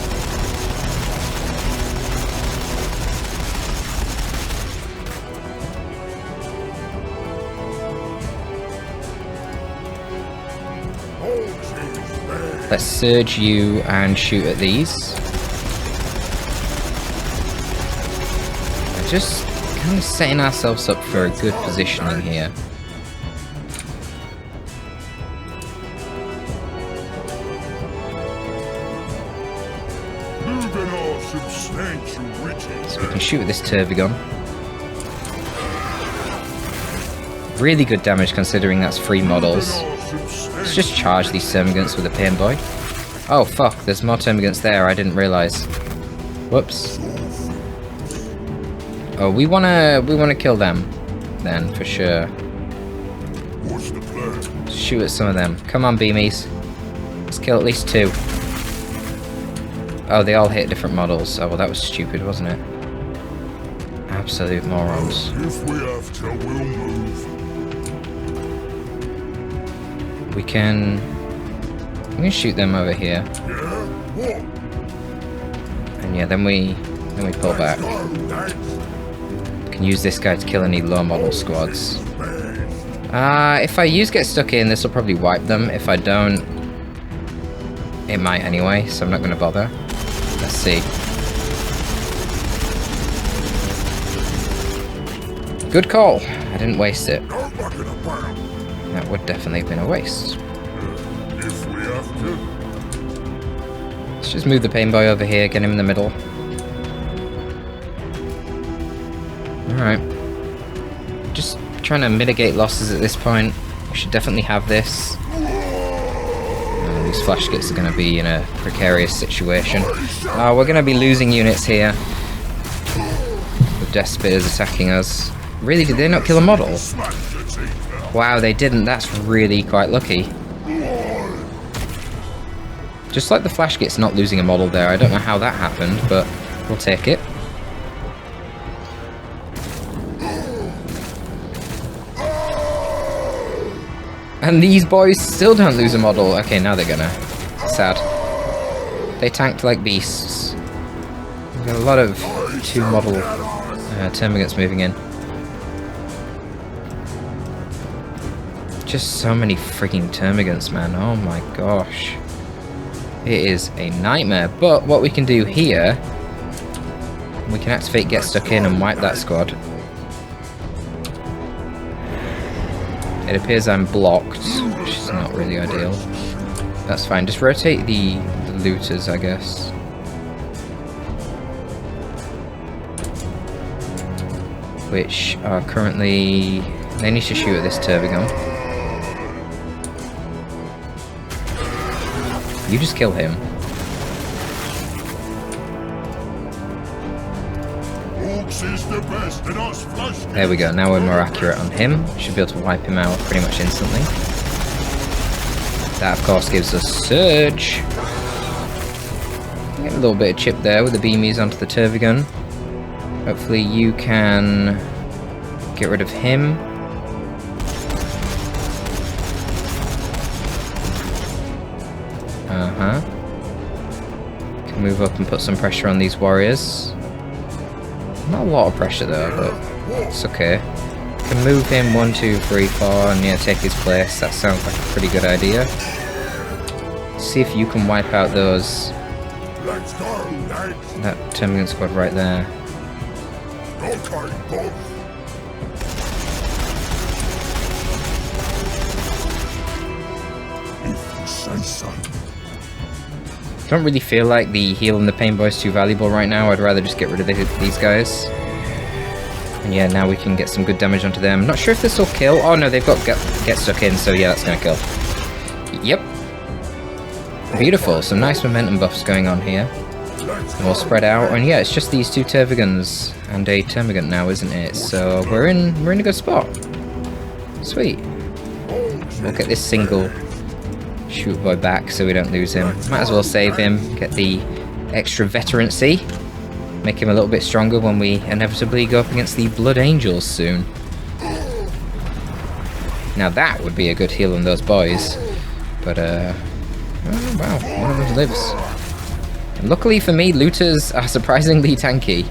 Let's surge you and shoot at these. I just kind of setting ourselves up for a good positioning here. So we can shoot with this Turbigon. Really good damage considering that's 3 models. Let's just charge these Termagants with a Pain Boy. Oh fuck, there's more Termagants there, I didn't realise. Whoops. Oh, we wanna kill them then, for sure. Shoot at some of them. Come on, beamies. Let's kill at least 2. Oh, they all hit different models. Oh, well, that was stupid, wasn't it? Absolute morons. If we have to, we'll move. We can shoot them over here. Yeah? What? And yeah, then we pull back. Can use this guy to kill any low model squads. If I use Get Stuck In, this will probably wipe them. If I don't, it might anyway, so I'm not going to bother. Let's see. Good call. I didn't waste it. That would definitely have been a waste. If we have to. Let's just move the Pain Boy over here, get him in the middle. Alright. Just trying to mitigate losses at this point. We should definitely have this. These flash kits are going to be in a precarious situation. Oh, we're going to be losing units here. The Death Spears attacking us. Really, did they not kill a model? Wow, they didn't. That's really quite lucky. Just like the flash kits not losing a model there. I don't know how that happened, but we'll take it. And these boys still don't lose a model. Okay, now they're gonna. Sad. They tanked like beasts. We've got a lot of 2 model Termagants moving in. Just so many freaking Termagants, man. Oh my gosh. It is a nightmare. But what we can do here, we can activate Get Stuck In and wipe that squad. It appears I'm blocked, which is not really ideal. That's fine. Just rotate the looters, I guess. Which are currently... They need to shoot at this Turbigon. You just kill him. There we go, now we're more accurate on him. Should be able to wipe him out pretty much instantly. That, of course, gives us Surge. Get a little bit of chip there with the beamies onto the Turbigon. Hopefully you can get rid of him. Can move up and put some pressure on these warriors. Not a lot of pressure though, but it's okay. Can move him 1, 2, 3, 4 and yeah, take his place. That sounds like a pretty good idea. See if you can wipe out those... that Termagant squad right there. If you say so. Don't really feel like the heal and the Pain Boy is too valuable right now. I'd rather just get rid of these guys. And yeah, now we can get some good damage onto them. Not sure if this will kill. Oh no, they've got get stuck in, so yeah, that's gonna kill. Yep. Beautiful. Some nice momentum buffs going on here. And we'll spread out. And yeah, it's just these 2 Tervigans and a Termagant now, isn't it? So we're in a good spot. Sweet. We'll get this single shoot boy back so we don't lose him. Might as well save him, get the extra veterancy, make him a little bit stronger when we inevitably go up against the Blood Angels soon. Now that would be a good heal on those boys, but oh wow, one of them lives. And luckily for me, looters are surprisingly tanky.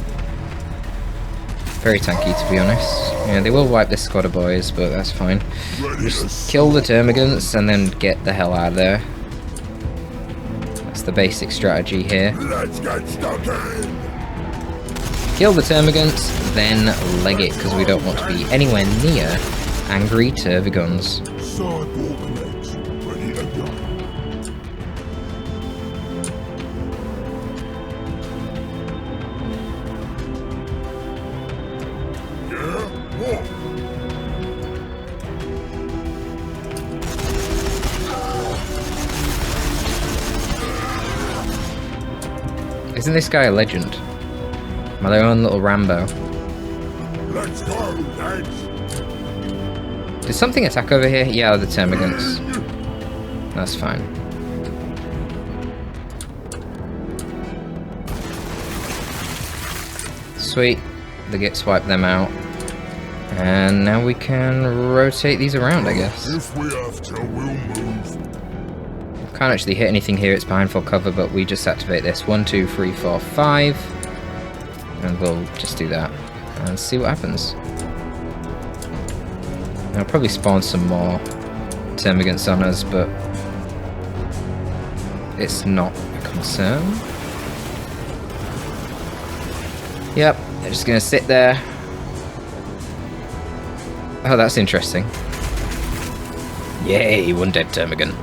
Very tanky, to be honest. Yeah, they will wipe this squad of boys, but that's fine. Just kill the Termagants and then get the hell out of there. That's the basic strategy here. Let's get stuck in. Kill the termagants, then leg it, because we don't want to be anywhere near angry tervigons. Sideboard legs, ready to go. Yeah? What? Isn't this guy a legend? My own little Rambo. Let's go, lads. Did something attack over here? Yeah, the termagants. That's fine. Sweet. The gits wipe them out. And now we can rotate these around, I guess. If we have to, we'll move. Can't actually hit anything here, it's behind full cover, but we just activate this. 1, 2, 3, 4, 5. And we'll just do that. And see what happens. I'll probably spawn some more termagants on us, but it's not a concern. Yep, they're just gonna sit there. Oh, that's interesting. Yay, one dead termagant.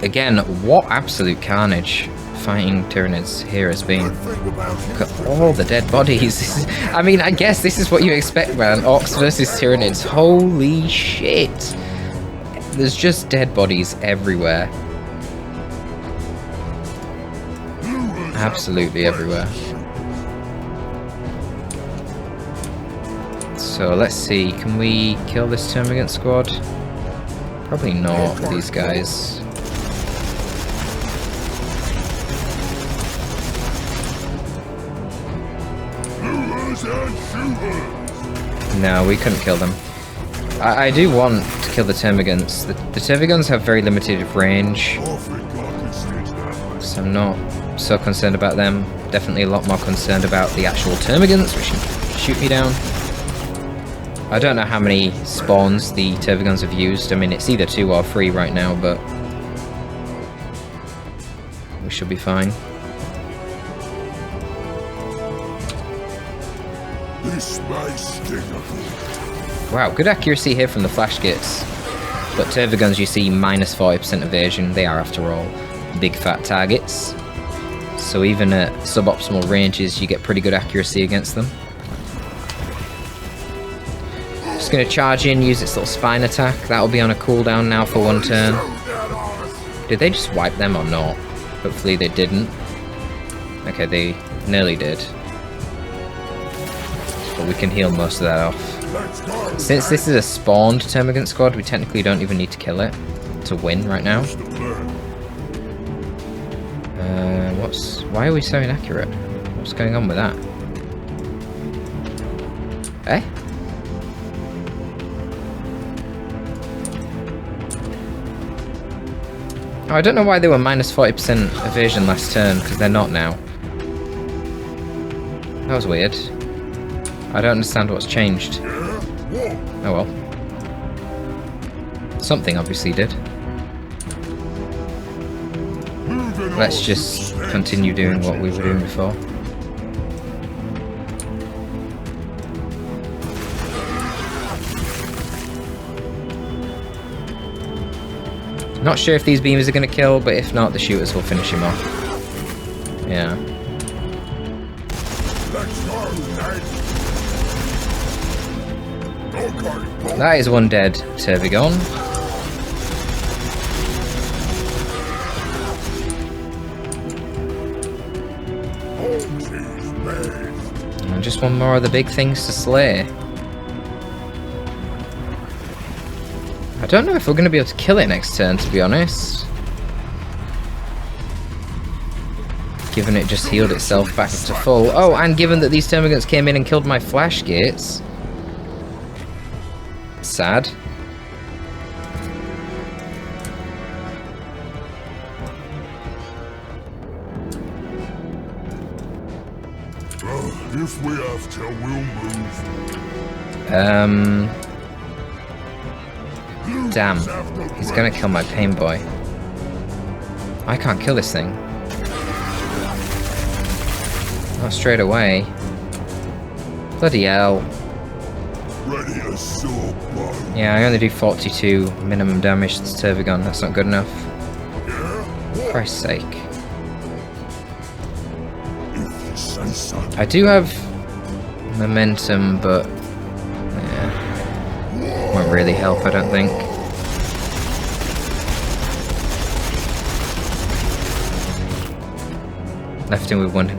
Again, what absolute carnage fighting Tyranids here has been. Look at all the dead bodies. I mean, I guess this is what you expect, man. Orks versus Tyranids. Holy shit. There's just dead bodies everywhere. Absolutely everywhere. So let's see, can we kill this termagant squad? Probably not with these guys. No, we couldn't kill them. I do want to kill the termagants. The termagants have very limited range, so I'm not so concerned about them. Definitely a lot more concerned about the actual termagants, which can shoot me down. I don't know how many spawns the termagants have used. I mean, it's either 2 or 3 right now, but we should be fine. This may sting a bit. Wow, good accuracy here from the flash gits. But termagants, you see, minus 40% evasion. They are, after all, big fat targets. So even at suboptimal ranges, you get pretty good accuracy against them. Just going to charge in, use its little spine attack. That'll be on a cooldown now for 1 turn. Did they just wipe them or not? Hopefully they didn't. Okay, they nearly did. But we can heal most of that off. Since this is a spawned termagant squad, we technically don't even need to kill it to win right now. Why are we so inaccurate? What's going on with that? Eh? Oh, I don't know why they were minus 40% evasion last turn, because they're not now. That was weird. I don't understand what's changed. Oh well. Something obviously did. Let's just continue doing what we were doing before. Not sure if these beamers are going to kill, but if not, the shooters will finish him off. Yeah. That is 1 dead tervigon. And just 1 more of the big things to slay. I don't know if we're going to be able to kill it next turn, to be honest. Given it just healed itself back to full. Oh, and given that these termagants came in and killed my flash gates. Sad. If we have to, we'll move. Damn. He's gonna kill my pain boy. I can't kill this thing. Not straight away. Bloody hell. Ready to soar, bro. Yeah, I only do 42 minimum damage to the Tervigon. That's not good enough. Yeah? For Christ's sake. If you say so. I do have momentum, but yeah, won't really help, I don't think. Left him with one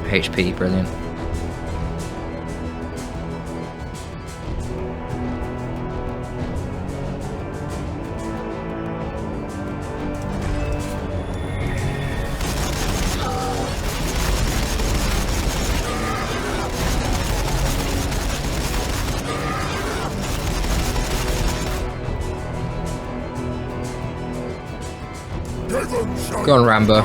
HP, brilliant. Go on, Rambo.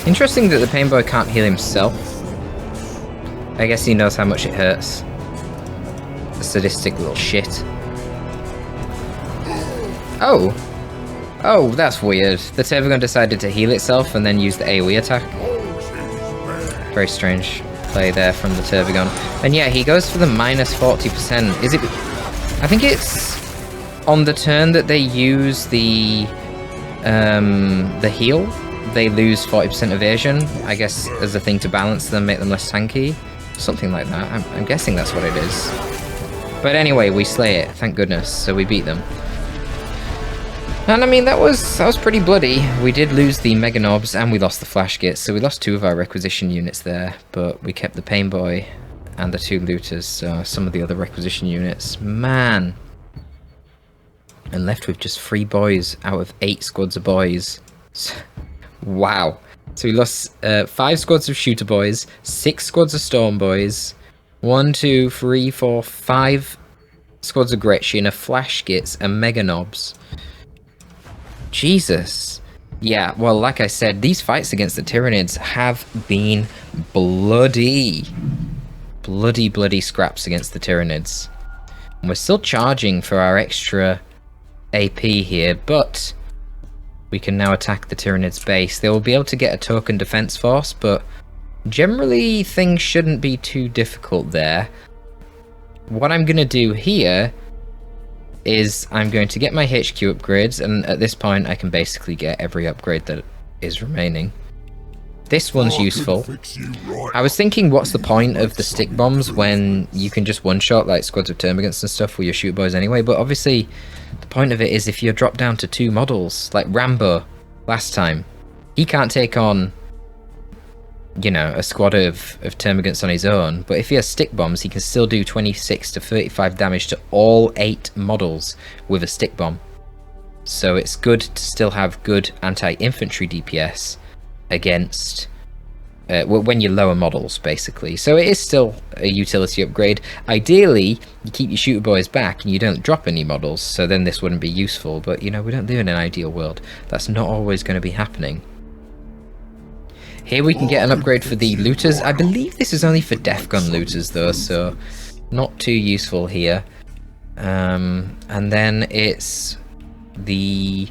Interesting that the Pain Boy can't heal himself. I guess he knows how much it hurts. A sadistic little shit. Oh! Oh, that's weird. The Tervigon decided to heal itself and then use the AoE attack. Very strange play there from the Tervigon. And yeah, he goes for the minus 40%. Is it... I think it's on the turn that they use the heal. They lose 40% evasion, I guess, as a thing to balance them, make them less tanky. Something like that. I'm guessing that's what it is. But anyway, we slay it, thank goodness, so we beat them. And I mean, that was pretty bloody. We did lose the Mega Knobs and we lost the Flash Gits, so we lost 2 of our requisition units there, but we kept the Pain Boy and the 2 looters, so some of the other requisition units. Man! And left with just 3 boys out of 8 squads of boys. Wow. So we lost 5 squads of shooter boys, 6 squads of storm boys, 1, 2, 3, 4, 5 squads of Gretchen, a Flash Gits, and Mega Knobs. Jesus. Yeah, well, like I said, these fights against the Tyranids have been bloody. Bloody scraps against the Tyranids. And we're still charging for our extra AP here, but we can now attack the Tyranids base. They will be able to get a token defense force, but generally things shouldn't be too difficult there. What I'm going to do here is I'm going to get my HQ upgrades, and at this point I can basically get every upgrade that is remaining. This one's useful. I was thinking, what's the point of the stick bombs when you can just one-shot like squads of termagants and stuff with your shoot boys anyway, but obviously the point of it is if you're dropped down to 2 models, like Rambo last time, he can't take on, you know, a squad of termagants on his own, but if he has stick bombs, he can still do 26 to 35 damage to all 8 models with a stick bomb. So it's good to still have good anti-infantry DPS against when you lower models, basically. So it is still a utility upgrade. Ideally, you keep your shooter boys back and you don't drop any models, so then this wouldn't be useful, but you know, we don't live in an ideal world. That's not always going to be happening. Here we can get an upgrade for the looters. I believe this is only for Death Gun looters though, so not too useful here. And then it's the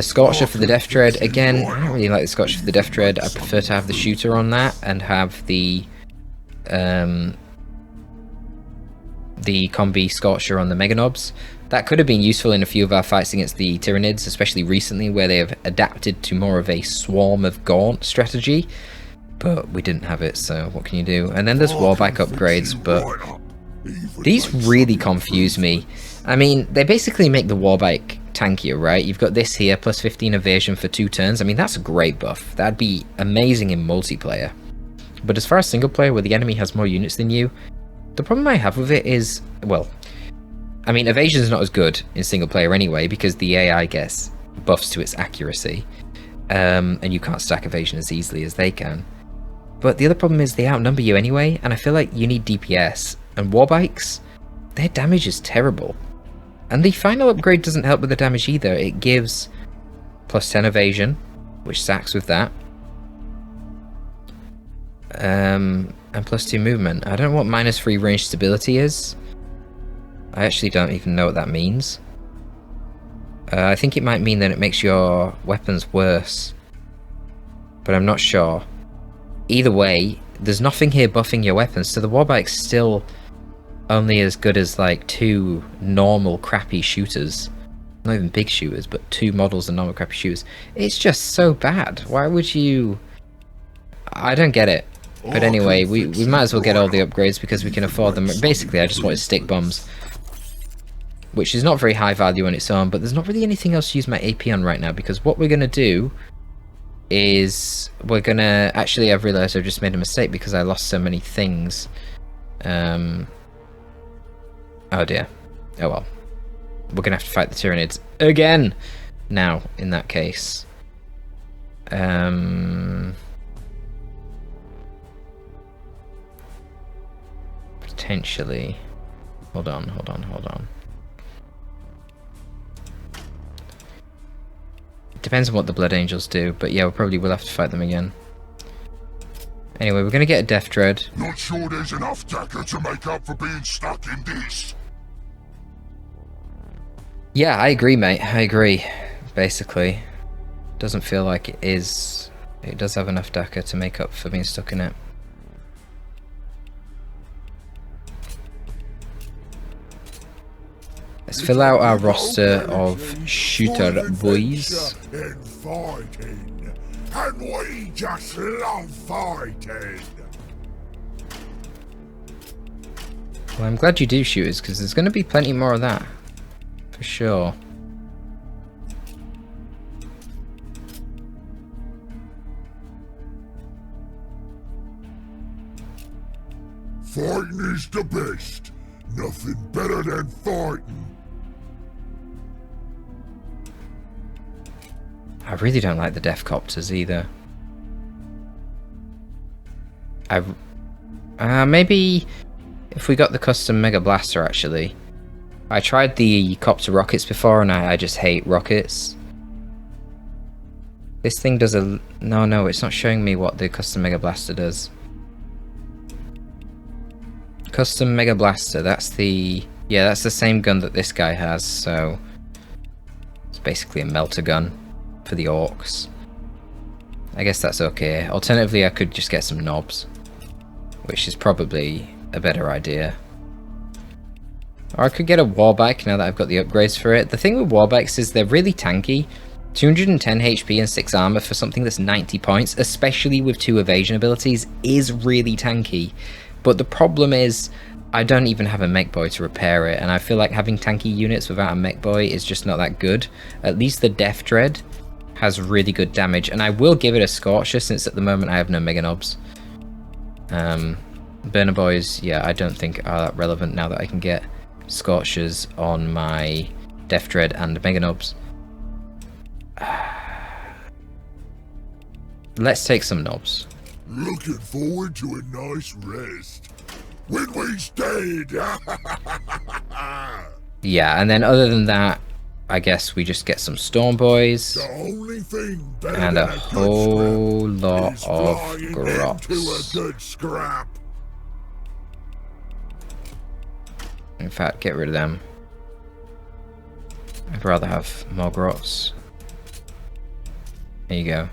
Scorcher for the Death Tread. Again, I don't really like the Scorcher for the Death Tread. I prefer to have the shooter on that and have the Combi Scorcher on the Mega Knobs. That could have been useful in a few of our fights against the Tyranids, especially recently, where they have adapted to more of a swarm of gaunt strategy. But we didn't have it, so what can you do? And then there's warbike upgrades, but these really confuse me. I mean, they basically make the warbike tankier, right? You've got this here, plus 15 evasion for 2 turns. I mean, that's a great buff. That'd be amazing in multiplayer. But as far as single player, where the enemy has more units than you, the problem I have with it is, well, I mean, evasion is not as good in single player anyway, because the AI gets buffs to its accuracy, and you can't stack evasion as easily as they can. But the other problem is they outnumber you anyway, and I feel like you need DPS, and warbikes, their damage is terrible. And the final upgrade doesn't help with the damage either. It gives plus 10 evasion, which sacks with that, and plus 2 movement. I don't know what minus 3 range stability is. I actually don't even know what that means. I think it might mean that it makes your weapons worse, but I'm not sure. Either way, there's nothing here buffing your weapons, so the Warbike's still only as good as like 2 normal crappy shooters. Not even big shooters, but 2 models of normal crappy shooters. It's just so bad. Why would you... I don't get it. But anyway, we might as well get all the upgrades because we can afford them. Basically, I just wanted stick bombs, which is not very high value on its own, but there's not really anything else to use my AP on right now, because what we're going to do is we're going to... Actually, I've realised I've just made a mistake because I lost so many things. Oh dear. Oh well. We're going to have to fight the Tyranids again now, in that case. Potentially. Hold on. It depends on what the Blood Angels do, but yeah, we probably will have to fight them again. Anyway, we're gonna get a Death Dread. Not sure there's enough Decker to make up for being stuck in this. Yeah, I agree, mate. I agree. Basically. Doesn't feel like it is. It does have enough Decker to make up for being stuck in it. Let's fill out our roster of shooter boys. And fighting. And we just love fighting. Well, I'm glad you do shooters, because there's going to be plenty more of that. For sure. Fighting is the best. Nothing better than fighting. I really don't like the Deathcopters either. Maybe if we got the custom Mega Blaster, actually. I tried the Copter rockets before and I just hate rockets. This thing does a... No, it's not showing me what the custom Mega Blaster does. Custom Mega Blaster, that's the... Yeah, that's the same gun that this guy has, so... It's basically a melter gun for the Orks. I guess that's okay. Alternatively, I could just get some knobs, which is probably a better idea. Or I could get a Warbike now that I've got the upgrades for it. The thing with Warbikes is they're really tanky. 210 HP and 6 armor for something that's 90 points, especially with 2 evasion abilities, is really tanky. But the problem is, I don't even have a mech boy to repair it, and I feel like having tanky units without a mech boy is just not that good. At least the Death Dread has really good damage, and I will give it a Scorcher since at the moment I have no Mega Knobs. Burner Boys, yeah, I don't think are that relevant now that I can get Scorchers on my Death Dread and Mega Knobs. Let's take some knobs. Looking forward to a nice rest. When we's dead. Yeah, and then other than that, I guess we just get some Storm Boys. The only thing better and than a whole lot of into a Grots. good scrap. In fact, get rid of them. I'd rather have more Grots. There you go.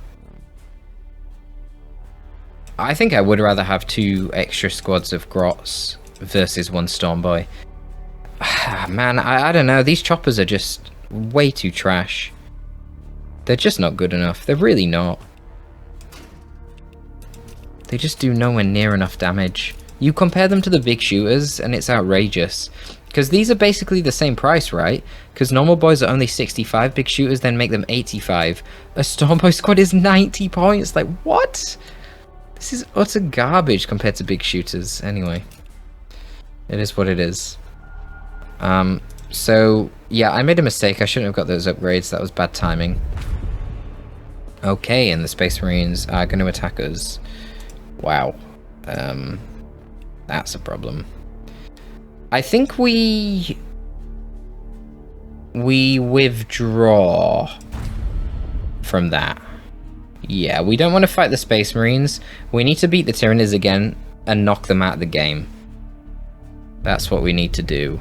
I think I would rather have 2 extra squads of Grots versus 1 Storm Boy. Man, I don't know. These choppers are just way too trash. They're just not good enough. They're really not. They just do nowhere near enough damage. You compare them to the big shooters and it's outrageous. Because these are basically the same price, right? Because normal boys are only 65, big shooters then make them 85. A Storm Boy squad is 90 points. Like, what? This is utter garbage compared to big shooters. Anyway, it is what it is. So, yeah, I made a mistake. I shouldn't have got those upgrades. That was bad timing. Okay, and the Space Marines are going to attack us. Wow. That's a problem. I think we withdraw from that. Yeah, we don't want to fight the Space Marines. We need to beat the Tyranids again and knock them out of the game. That's what we need to do.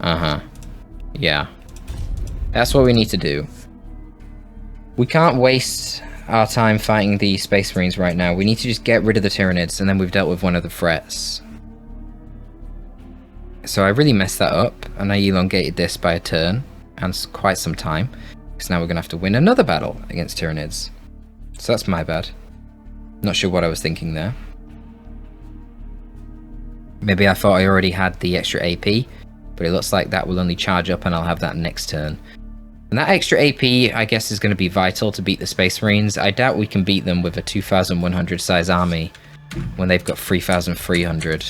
Yeah. That's what we need to do. We can't waste our time fighting the Space Marines right now. We need to just get rid of the Tyranids, and then we've dealt with one of the threats. So I really messed that up, and I elongated this by a turn, and quite some time. Because now we're going to have to win another battle against Tyranids. So that's my bad. Not sure what I was thinking there. Maybe I thought I already had the extra AP, but it looks like that will only charge up and I'll have that next turn. And that extra AP, I guess, is going to be vital to beat the Space Marines. I doubt we can beat them with a 2,100 size army when they've got 3,300.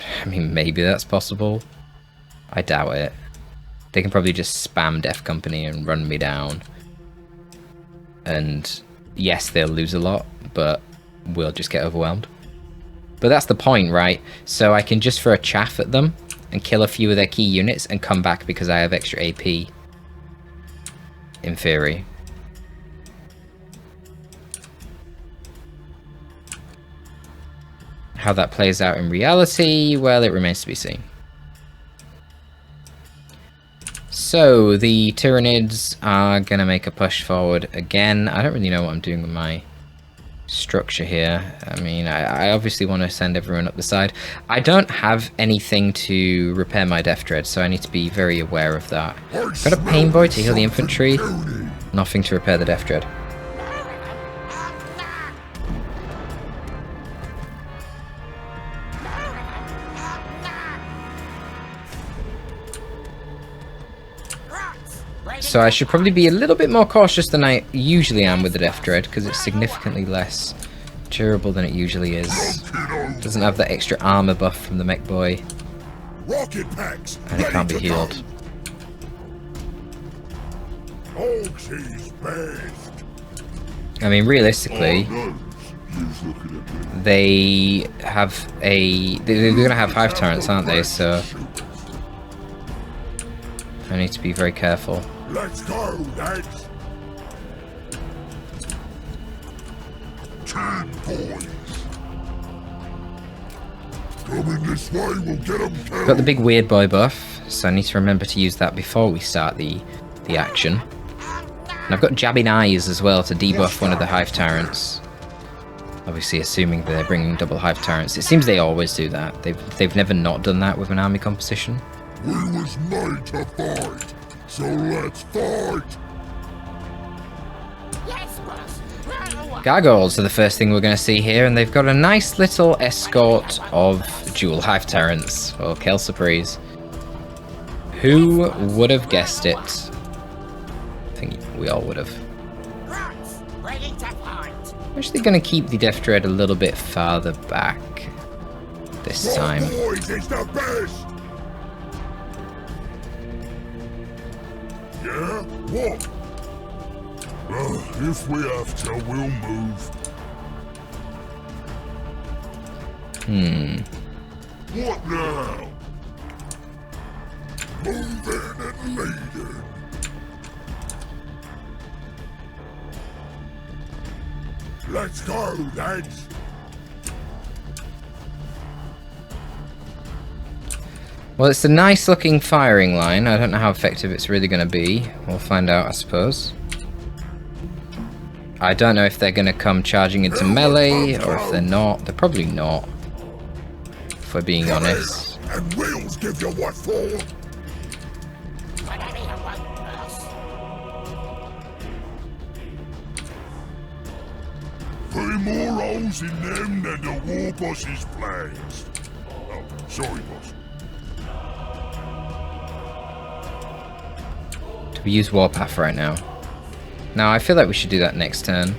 I mean, maybe that's possible. I doubt it. They can probably just spam Death Company and run me down. And yes, they'll lose a lot, but we'll just get overwhelmed. But that's the point, right? So I can just throw a chaff at them and kill a few of their key units and come back because I have extra AP. In theory. How that plays out in reality, well, it remains to be seen. So, the Tyranids are going to make a push forward again. I don't really know what I'm doing with my structure here. I mean, I obviously want to send everyone up the side. I don't have anything to repair my Death Dread, so I need to be very aware of that. Got a Pain Boy to heal the infantry, nothing to repair the Death Dread. So I should probably be a little bit more cautious than I usually am with the Death Dread, because it's significantly less durable than it usually is. Doesn't have that extra armor buff from the Mech Boy. And it can't be healed. I mean, realistically, they have a... They're going to have Hive Tyrants, aren't they? So I need to be very careful. Let's go, lads! 10 boys! Coming this way, we'll get them killed! Got the big weird boy buff, so I need to remember to use that before we start the action. And I've got jabbing eyes as well to debuff one of the Hive Tyrants. Obviously assuming they're bringing double Hive Tyrants. It seems they always do that. They've never not done that with an army composition. We was made to fight! So let's fight! Yes, boss. Gargoyles are the first thing we're going to see here, and they've got a nice little escort of dual Hive Tyrants, or Kelsoprees. Who would have guessed it? I think we all would have. I'm actually going to keep the Death Dread a little bit farther back this time. Boys, it's the best! Yeah? What? If we have to, we'll move. What now? Moving and leading. Let's go, lads. Well, it's a nice looking firing line. I don't know how effective it's really going to be. We'll find out, I suppose. I don't know if they're going to come charging into melee, or if they're not. They're probably not, if we're being honest. And we'll give you what for. 3 more holes in them than the war boss's plans. Oh, sorry, boss. Do we use Warpath right now? No, I feel like we should do that next turn.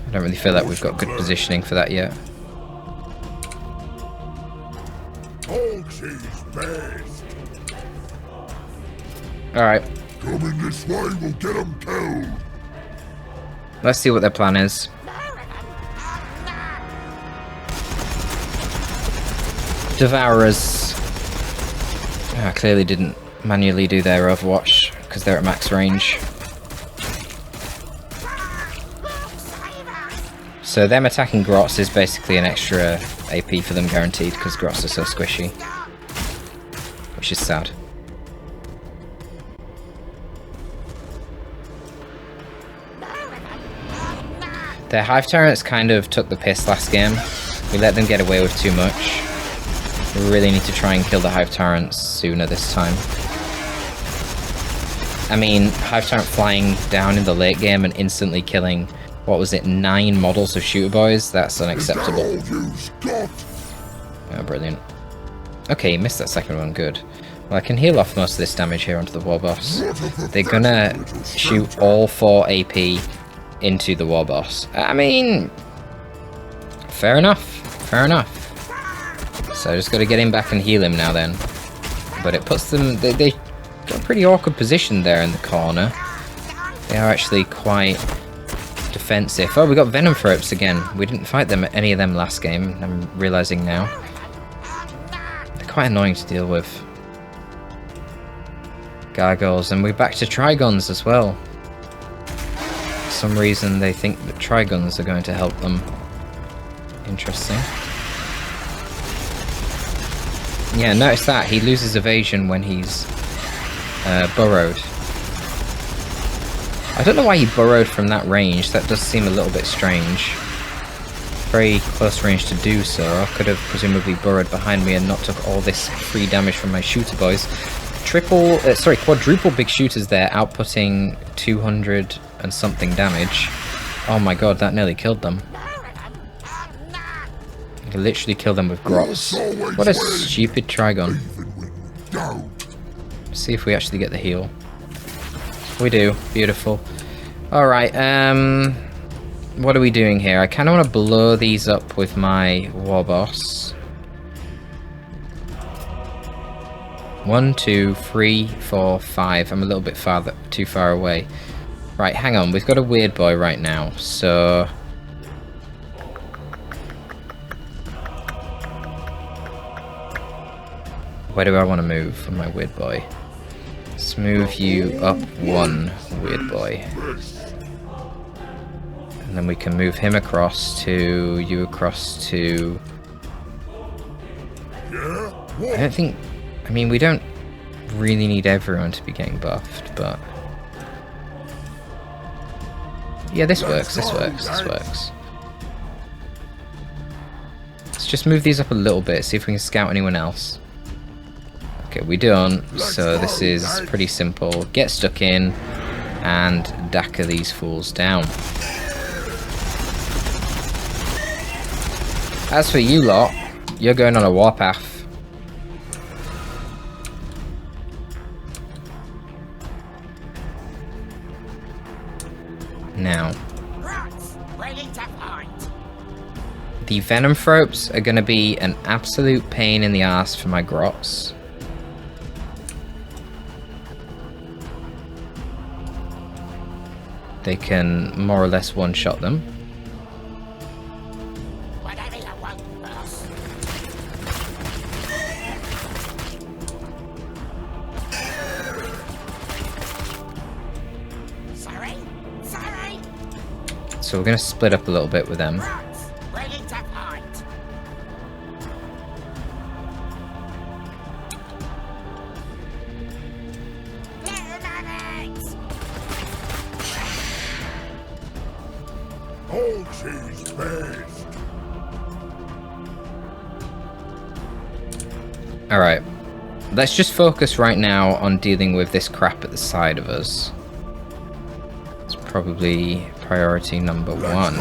I don't really feel like we've got good positioning for that yet. Orks is best. Alright. Coming this way, we'll get them killed. Let's see what their plan is. Devourers clearly didn't manually do their Overwatch because they're at max range. So them attacking Grots is basically an extra AP for them guaranteed because Grots are so squishy. Which is sad. Their Hive Tyrants kind of took the piss last game. We let them get away with too much. We really need to try and kill the Hive Tyrants sooner this time. I mean, Hive Tyrant flying down in the late game and instantly killing, what was it, 9 models of Shooter Boys? That's unacceptable. Oh, brilliant. Okay, missed that second one, good. Well, I can heal off most of this damage here onto the War Boss. They're gonna shoot all 4 AP into the War Boss. I mean, fair enough, fair enough. So I just gotta get him back and heal him now then. But it puts them, they got a pretty awkward position there in the corner. They are actually quite defensive. Oh, we got Venom Thropes again. We didn't fight them any of them last game, I'm realizing now. They're quite annoying to deal with. Gargoyles, and we're back to Trigons as well. For some reason they think that Trigons are going to help them. Interesting. Yeah, notice that. He loses evasion when he's burrowed. I don't know why he burrowed from that range. That does seem a little bit strange. Very close range to do so. I could have presumably burrowed behind me and not took all this free damage from my shooter boys. Quadruple big shooters there, outputting 200 and something damage. Oh my god, that nearly killed them. I could literally kill them with Grots. What a stupid Trigon. Let's see if we actually get the heal. We do. Beautiful. Alright, what are we doing here? I kind of want to blow these up with my War Boss. 1, 2, 3, 4, 5. I'm a little bit too far away. Right, hang on. We've got a weird boy right now, so... where do I want to move for my weird boy? Let's move you up 1, weird boy. And then we can move him across to... you across to... I don't think... I mean, we don't really need everyone to be getting buffed, but... yeah, this works, this works, this works. Let's just move these up a little bit, see if we can scout anyone else. Okay, we don't, so this is pretty simple. Get stuck in, and Daka these fools down. As for you lot, you're going on a warpath. Now, the Venom Thropes are going to be an absolute pain in the ass for my Grots. They can more or less one-shot them. So we're going to split up a little bit with them. Alright, let's just focus right now on dealing with this crap at the side of us. It's probably priority number 1.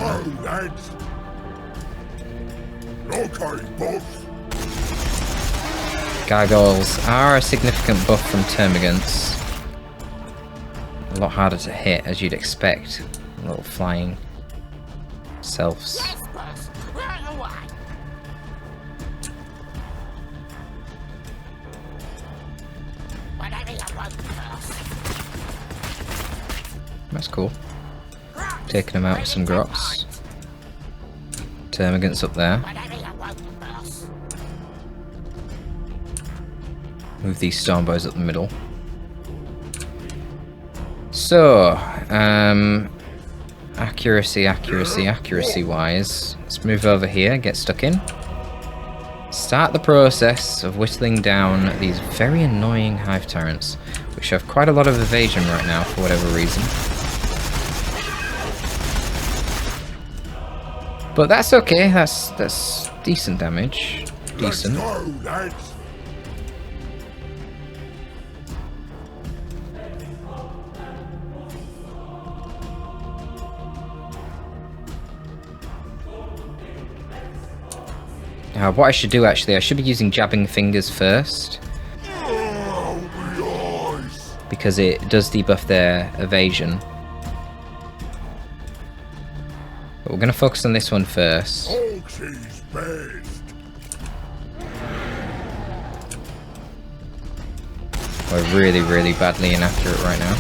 Gargoyles are a significant buff from Termagants. A lot harder to hit, as you'd expect. Little flying selves. That's cool. Taking them out with some Grots. Termagants up there. Move these Storm Boys up the middle. So, accuracy wise, let's move over here, get stuck in. Start the process of whittling down these very annoying Hive Tyrants, which have quite a lot of evasion right now for whatever reason. But that's okay. That's decent damage. Decent. Let's go, lads. What I should do actually, I should be using jabbing fingers first. Oh, nice. Because it does debuff their evasion. But we're going to focus on this one first. Orks is best. We're really, really badly inaccurate right now.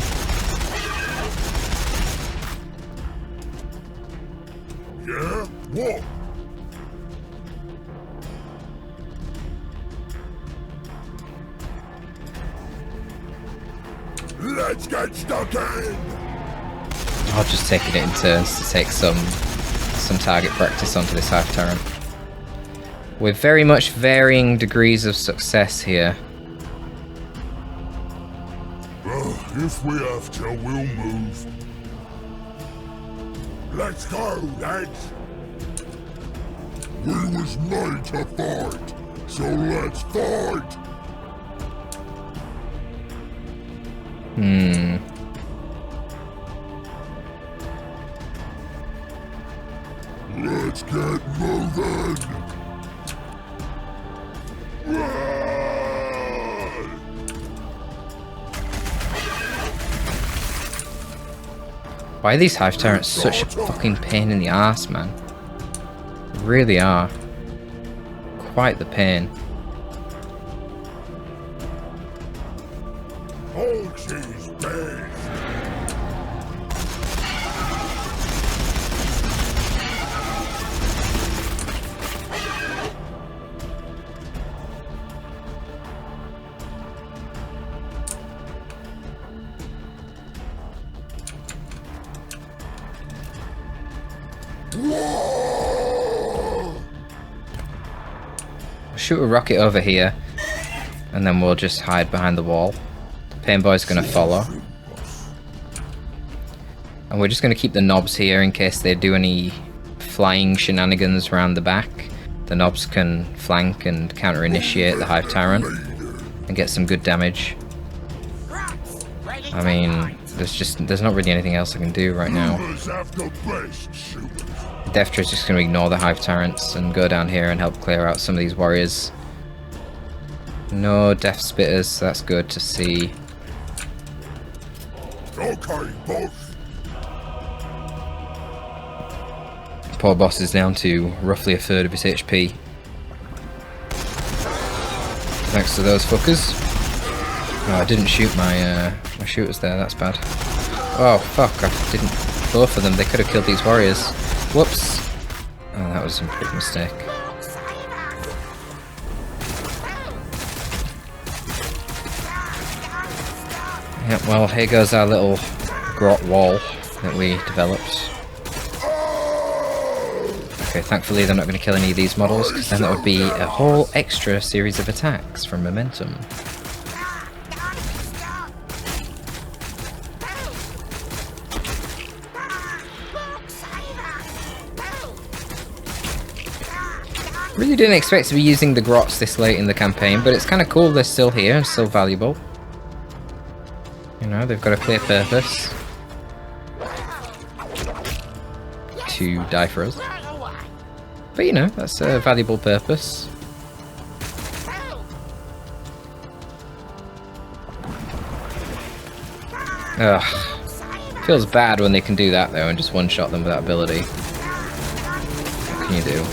Yeah? What? Let's get stuck in! I'll just take it in turns to take some target practice onto this Hive Tyrant. With very much varying degrees of success here. If we have to, we'll move. Let's go, lads! We was made to fight, so let's fight! Let's get moving! Why are these Hive Tyrants such a fucking pain in the ass, man? They really are. Quite the pain. Orks is best! Shoot a rocket over here, and then we'll just hide behind the wall. The Pain Boy's gonna follow. And we're just gonna keep the knobs here in case they do any flying shenanigans around the back. The knobs can flank and counter-initiate the Hive Tyrant and get some good damage. I mean, there's not really anything else I can do right now. Deftra is just going to ignore the Hive Tyrants and go down here and help clear out some of these warriors. No Death Spitters, so that's good to see. Okay, boss. Poor boss is down to roughly a third of his HP. Thanks to those fuckers. Oh, I didn't shoot my shooters there, that's bad. Oh fuck, I didn't. Both of them, they could have killed these warriors. Whoops. Oh, that was a big mistake. Yep, well, here goes our little grot wall that we developed. Okay, thankfully they're not going to kill any of these models, because then that would be a whole extra series of attacks from momentum. Really didn't expect to be using the grots this late in the campaign, but it's kind of cool they're still here and still valuable. You know, they've got a clear purpose to die for us. But you know, that's a valuable purpose. Ugh. Feels bad when they can do that though and just one-shot them with that ability. What can you do?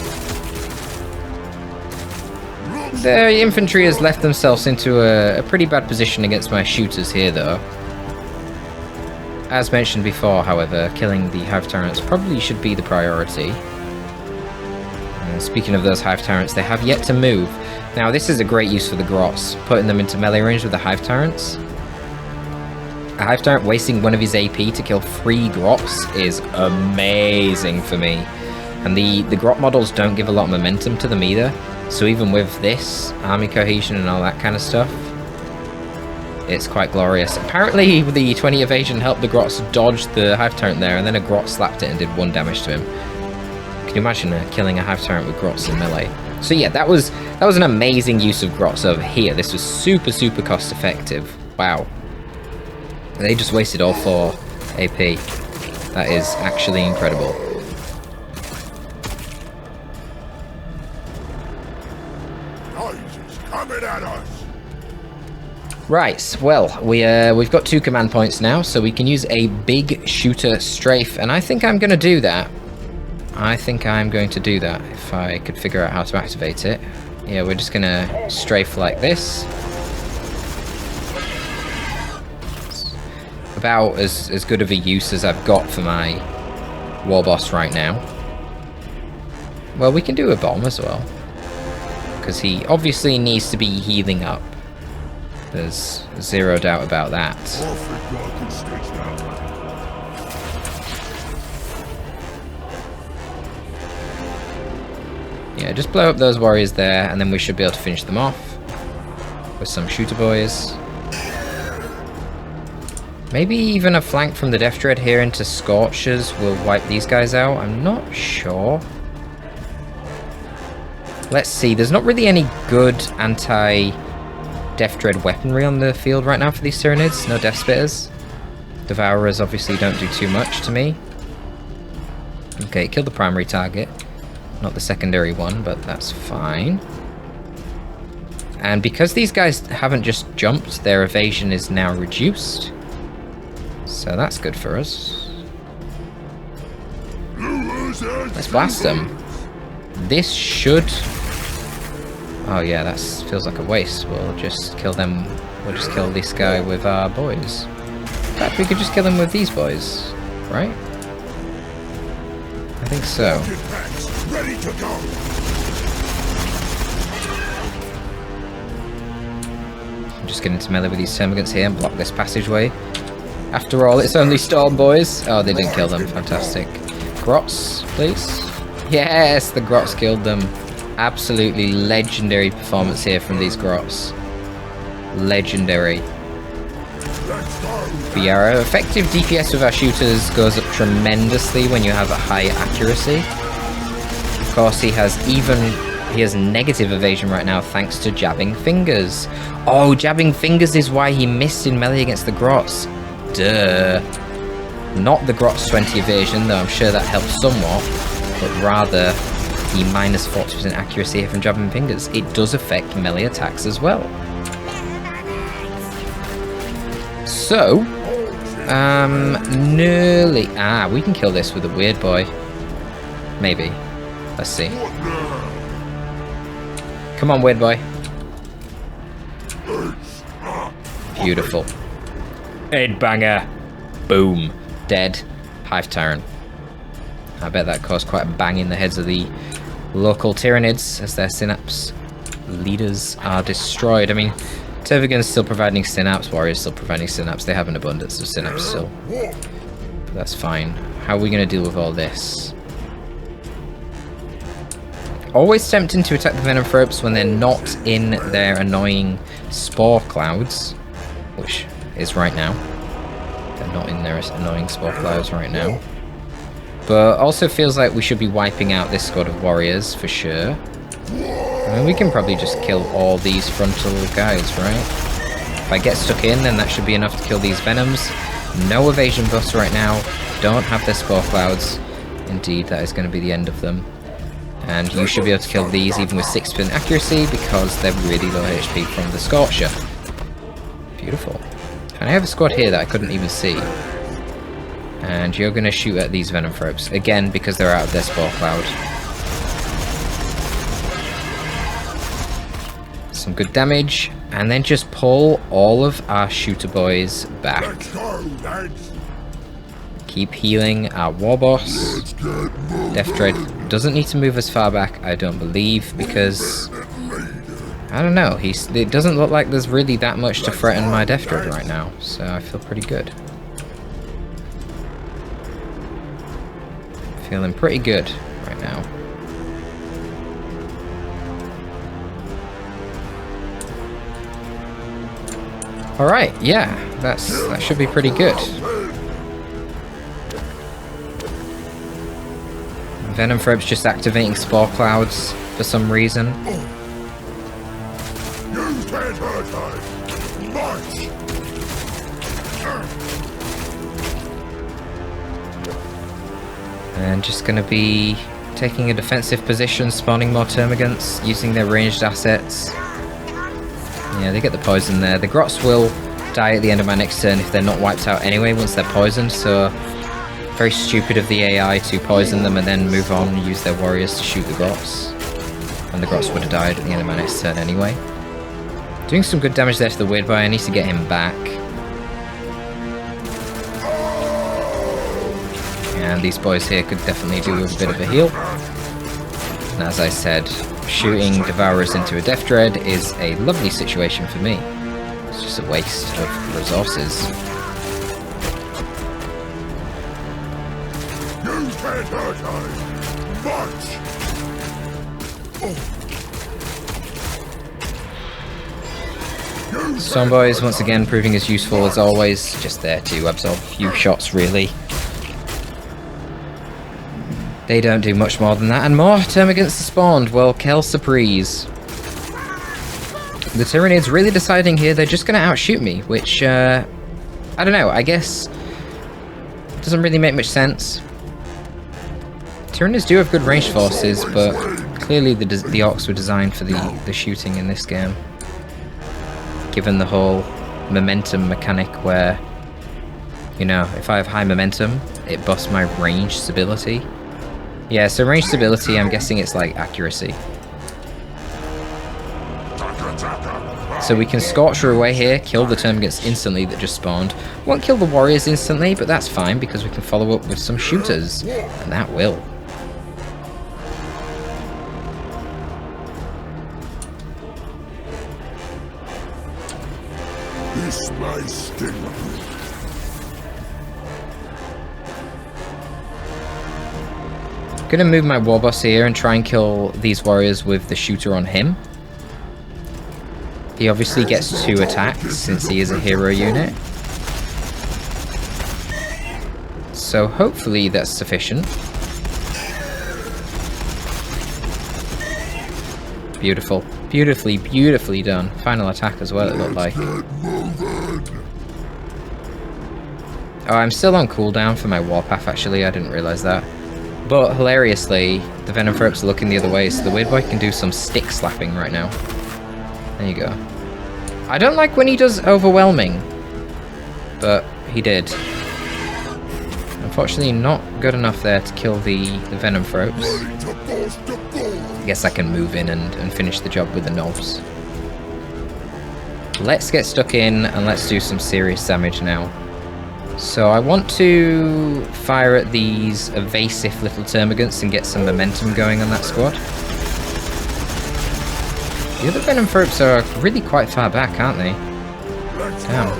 The infantry has left themselves into a pretty bad position against my shooters here, though. As mentioned before, however, killing the Hive Tyrants probably should be the priority. And speaking of those Hive Tyrants, they have yet to move. Now, this is a great use for the Grots, putting them into melee range with the Hive Tyrants. A Hive Tyrant wasting one of his AP to kill 3 Grots is amazing for me. And the Grot models don't give a lot of momentum to them either. So even with this, army cohesion and all that kind of stuff, it's quite glorious. Apparently the 20 evasion helped the Grots dodge the Hive Tyrant there, and then a Grot slapped it and did 1 damage to him. Can you imagine killing a Hive Tyrant with Grots in melee? So yeah, that was an amazing use of Grots over here. This was super, super cost effective. Wow. They just wasted all 4 AP. That is actually incredible. Noise coming at us. Right, well, we've got 2 command points now, so we can use a big shooter strafe, and I think I'm going to do that. I think I'm going to do that, if I could figure out how to activate it. Yeah, we're just going to strafe like this. It's about as good of a use as I've got for my war boss right now. Well, we can do a bomb as well, because he obviously needs to be healing up. There's zero doubt about that. Yeah, just blow up those warriors there, and then we should be able to finish them off with some shooter boys. Maybe even a flank from the Death Dread here into Scorchers will wipe these guys out. I'm not sure. Let's see. There's not really any good anti-Death Dread weaponry on the field right now for these Tyranids. No Death Spitters. Devourers obviously don't do too much to me. Okay, kill the primary target. Not the secondary one, but that's fine. And because these guys haven't just jumped, their evasion is now reduced. So that's good for us. Let's blast them. This should... Oh yeah, that feels like a waste. We'll just kill them. We'll just kill this guy with our boys. In fact, we could just kill him with these boys, right? I think so. Ready to go. I'm just getting into melee with these termagants here and block this passageway. After all, it's only Storm boys. Oh, they didn't kill them. Fantastic. Grots, please. Yes, the Grots killed them. Absolutely legendary performance here from these Grots. Legendary. But yeah, our effective DPS with our shooters goes up tremendously when you have a high accuracy. Of course, he has negative evasion right now thanks to Jabbing Fingers. Oh, Jabbing Fingers is why he missed in melee against the Grots. Duh. Not the Grots 20 evasion, though I'm sure that helps somewhat, but rather the minus 40% accuracy here from Jabbing Fingers. It does affect melee attacks as well. So, nearly... Ah, we can kill this with a weird boy. Maybe. Let's see. Come on, weird boy. Beautiful. Headbanger. Boom. Dead. Hive Tyrant. I bet that caused quite a bang in the heads of the local Tyranids as their synapse leaders are destroyed. I mean, Tervigan's still providing synapse, Warrior's still providing synapse. They have an abundance of synapse still. But that's fine. How are we going to deal with all this? Always tempting to attack the Venom Phropes when they're not in their annoying spore clouds, which is right now. They're not in their annoying spore clouds right now. But also feels like we should be wiping out this squad of warriors for sure. I mean, we can probably just kill all these frontal guys, right? If I get stuck in, then that should be enough to kill these Venoms. No evasion buffs right now. Don't have their spore clouds. Indeed, that is going to be the end of them. And you should be able to kill these even with 6% accuracy because they're really low HP from the Scorcher. Beautiful. And I have a squad here that I couldn't even see. And you're going to shoot at these Venom Phropes. Again, because they're out of their spore cloud. Some good damage. And then just pull all of our shooter boys back. Keep healing our war boss. Death Dread doesn't need to move as far back, I don't believe, because I don't know. It doesn't look like there's really that much to threaten my Death Dread right now, so I feel pretty good. Feeling pretty good right now. All right, yeah, that should be pretty good. Venom Thrope's just activating spore clouds for some reason. You can't hurt us much. And just going to be taking a defensive position, spawning more termagants, using their ranged assets. Yeah, they get the poison there. The Grots will die at the end of my next turn if they're not wiped out anyway once they're poisoned, so very stupid of the AI to poison them and then move on and use their warriors to shoot the Grots. And the Grots would have died at the end of my next turn anyway. Doing some good damage there to the Weird Boy. I need to get him back. And these boys here could definitely do with a bit of a heal. And as I said, shooting Devourers into a Death Dread is a lovely situation for me. It's just a waste of resources. You can't hurt us much. Stone Boys once again proving as useful as always, just there to absorb a few shots really. They don't do much more than that, and more termagants spawned. Well, quelle surprise. The Tyranid's really deciding here they're just going to outshoot me, which, I don't know, I guess doesn't really make much sense. Tyranids do have good ranged forces, but clearly the Orks were designed for the shooting in this game. Given the whole momentum mechanic where, you know, if I have high momentum, it busts my range stability. Yeah, so range stability, I'm guessing it's like accuracy. So we can Scorcher away here, kill the termagants instantly that just spawned. Won't kill the warriors instantly, but that's fine because we can follow up with some shooters, and that will. This may sting. Gonna move my war boss here and try and kill these warriors with the shooter on him. He obviously gets 2 attacks since he is a hero unit. So hopefully that's sufficient. Beautiful. Beautifully, beautifully done. Final attack as well, it looked like. Oh, I'm still on cooldown for my warpath actually, I didn't realise that. But hilariously, the Venom Thropes are looking the other way, so the Weird Boy can do some stick slapping right now. There you go. I don't like when he does overwhelming, but he did. Unfortunately, not good enough there to kill the Venom Thropes. I guess I can move in and finish the job with the knobs. Let's get stuck in and let's do some serious damage now. So I want to fire at these evasive little termagants and get some momentum going on that squad. The other Venom Thropes are really quite far back, aren't they? Damn.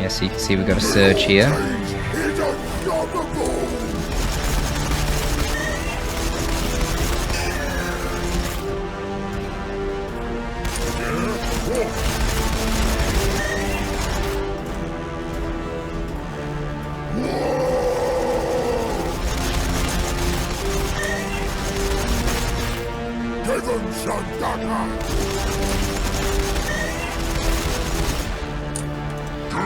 Yeah, so you can see we've got a surge here.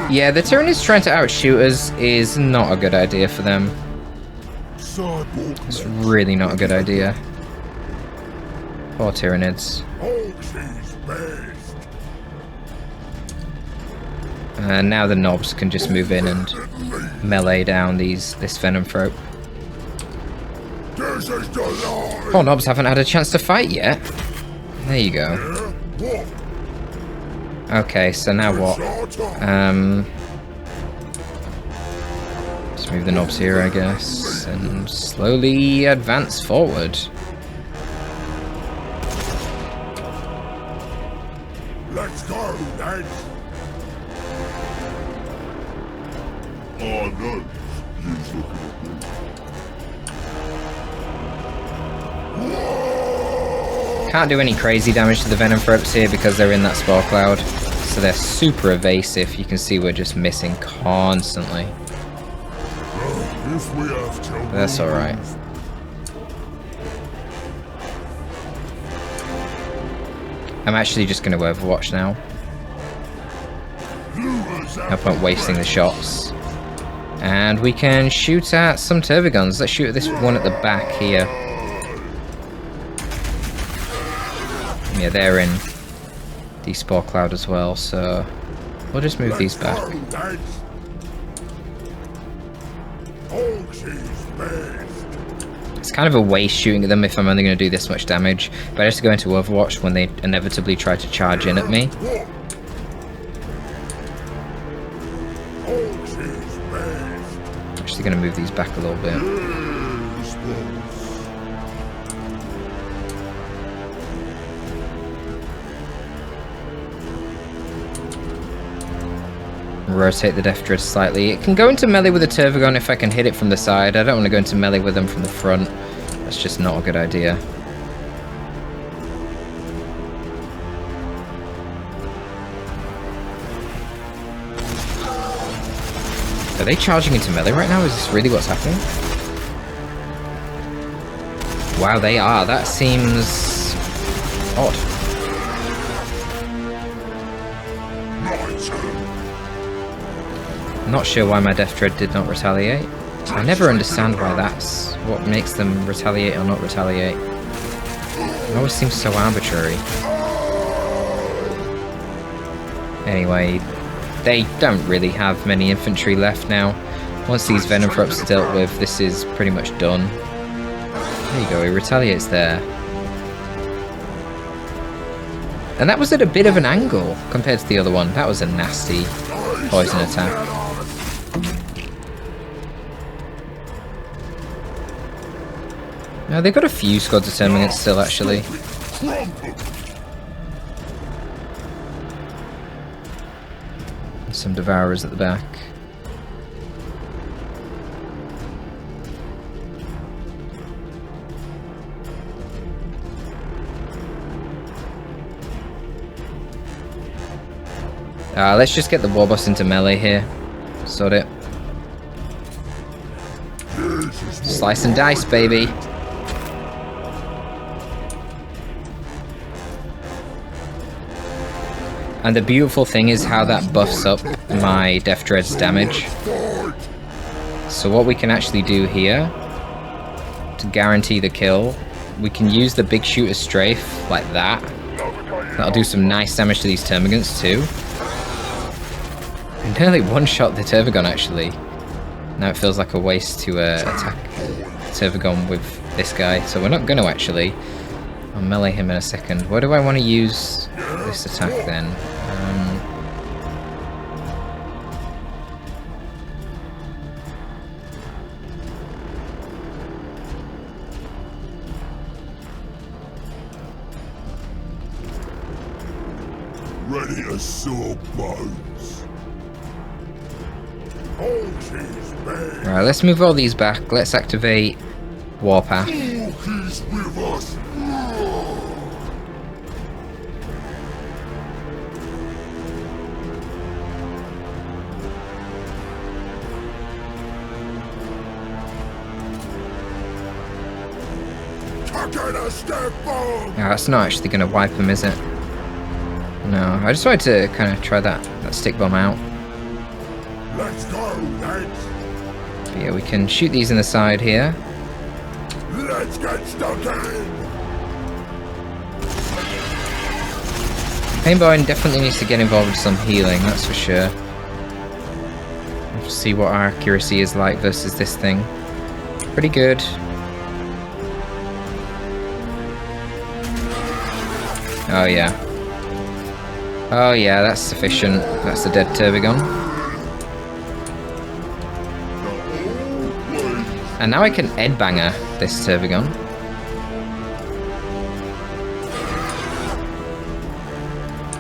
Yeah, the Tyranids trying to outshoot us is not a good idea for them. It's really not a good idea. Poor Tyranids. And now the knobs can just move in and melee down this Venom Thrope. Poor knobs haven't had a chance to fight yet. There you go. Okay, so now what? Let's move the knobs here, I guess, and slowly advance forward. Let's go, lads. Oh no, he's looking at me. Can't do any crazy damage to the Venom Thropes here because they're in that Spore Cloud. So they're super evasive. You can see we're just missing constantly. If we have to, That's alright. I'm actually just going to Overwatch now. No point wasting the shots. And we can shoot at some Tervigons. Let's shoot at this one at the back here. Yeah, they're in the Spore Cloud as well, so we'll just move these back. It's kind of a waste shooting at them if I'm only going to do this much damage. Better to go into Overwatch when they inevitably try to charge in at me. Actually going to move these back a little bit. Rotate the Death Dread slightly. It can go into melee with a Tervigon if I can hit it from the side. I don't want to go into melee with them from the front. That's just not a good idea. Are they charging into melee right now? Is this really what's happening? Wow, they are. That seems odd. Not sure why my Death Dread did not retaliate. I never understand why that's what makes them retaliate or not retaliate. It always seems so arbitrary. Anyway, they don't really have many infantry left now. Once these Venom Throps are dealt with, this is pretty much done. There you go, he retaliates there. And that was at a bit of an angle compared to the other one. That was a nasty poison attack. Now they've got a few squads of Termagants still, actually. Some Devourers at the back. Let's just get the Warboss into melee here. Sort it. Slice and dice, baby. And the beautiful thing is how that buffs up my Death Dread's damage. So what we can actually do here, to guarantee the kill, we can use the Big Shooter Strafe like that. That'll do some nice damage to these Termagants too. And nearly one-shot the Tervigon actually. Now it feels like a waste to attack Tervigon with this guy, so we're not going to actually. I'll melee him in a second. Where do I want to use this attack then? Ready to saw bones. Right, let's move all these back. Let's activate Warpath. That's not actually going to wipe him, is it? No, I just wanted to kind of try that stick bomb out. Let's go, lads. But yeah, we can shoot these in the side here. Let's get stuck in. Painbone definitely needs to get involved with some healing, that's for sure. We'll see what our accuracy is like versus this thing. Pretty good. Oh yeah. Oh yeah, that's sufficient. That's a dead Tervigon. And now I can Edbanger this Tervigon.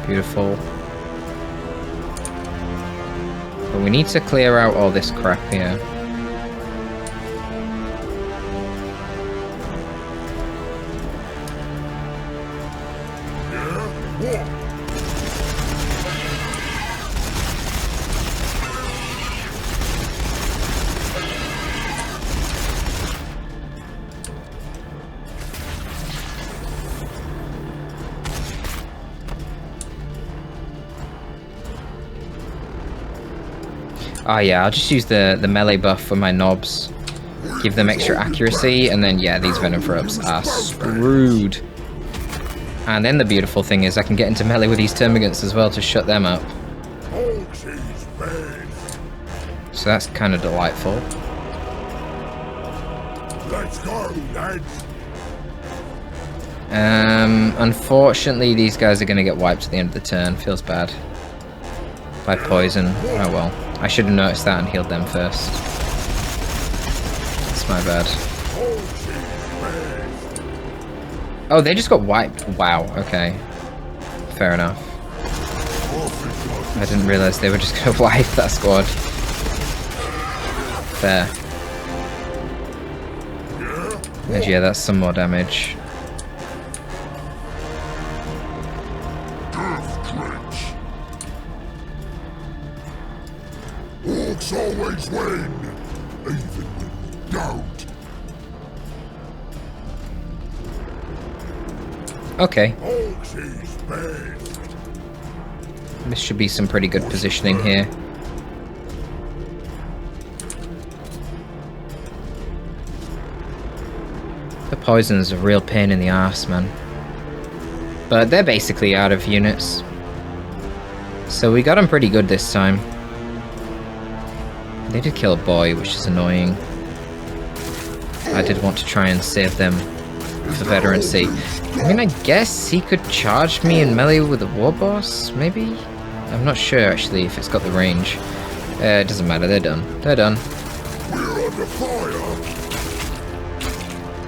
Beautiful. But we need to clear out all this crap here. Oh yeah, I'll just use the melee buff for my knobs. Give them extra accuracy, and then yeah, these Venom Throps are screwed. And then the beautiful thing is I can get into melee with these Termagants as well to shut them up. So that's kind of delightful. Let's go, lads. Unfortunately, these guys are going to get wiped at the end of the turn. Feels bad. By poison. Oh well. I should have noticed that and healed them first. It's my bad. Oh, they just got wiped. Wow, okay. Fair enough. I didn't realize they were just going to wipe that squad. Fair. And yeah, that's some more damage. Orks always win, even when we don't. Okay. Orks is best. This should be some pretty good positioning here. The poison's a real pain in the arse, man. But they're basically out of units. So we got them pretty good this time. They did kill a boy, which is annoying. I did want to try and save them for veterancy. I mean, I guess he could charge me in melee with a war boss, maybe? I'm not sure, actually, if it's got the range. It doesn't matter, they're done. They're done. We're under fire.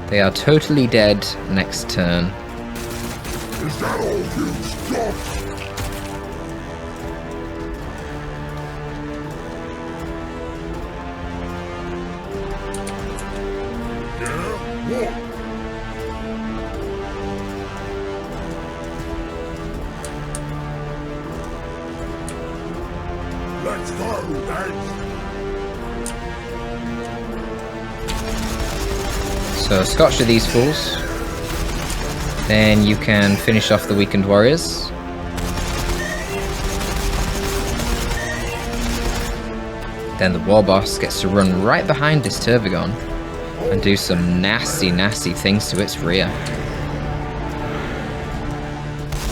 They are totally dead next turn. Is that all you've got? Yeah? What? Let's go, lads. So scotch to these fools. Then you can finish off the weakened warriors. Then the war boss gets to run right behind this Tervigon and do some nasty, nasty things to its rear.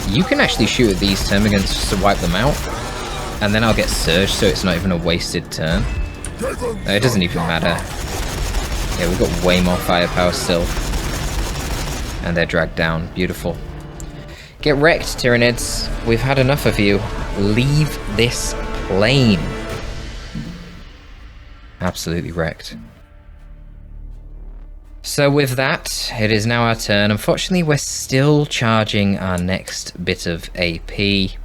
You can actually shoot at these Termagants just to wipe them out, and then I'll get surged so it's not even a wasted turn. It doesn't even matter. Yeah, we've got way more firepower still. And they're dragged down. Beautiful. Get wrecked, Tyranids. We've had enough of you. Leave this plane. Absolutely wrecked. So with that, it is now our turn. Unfortunately, we're still charging our next bit of AP.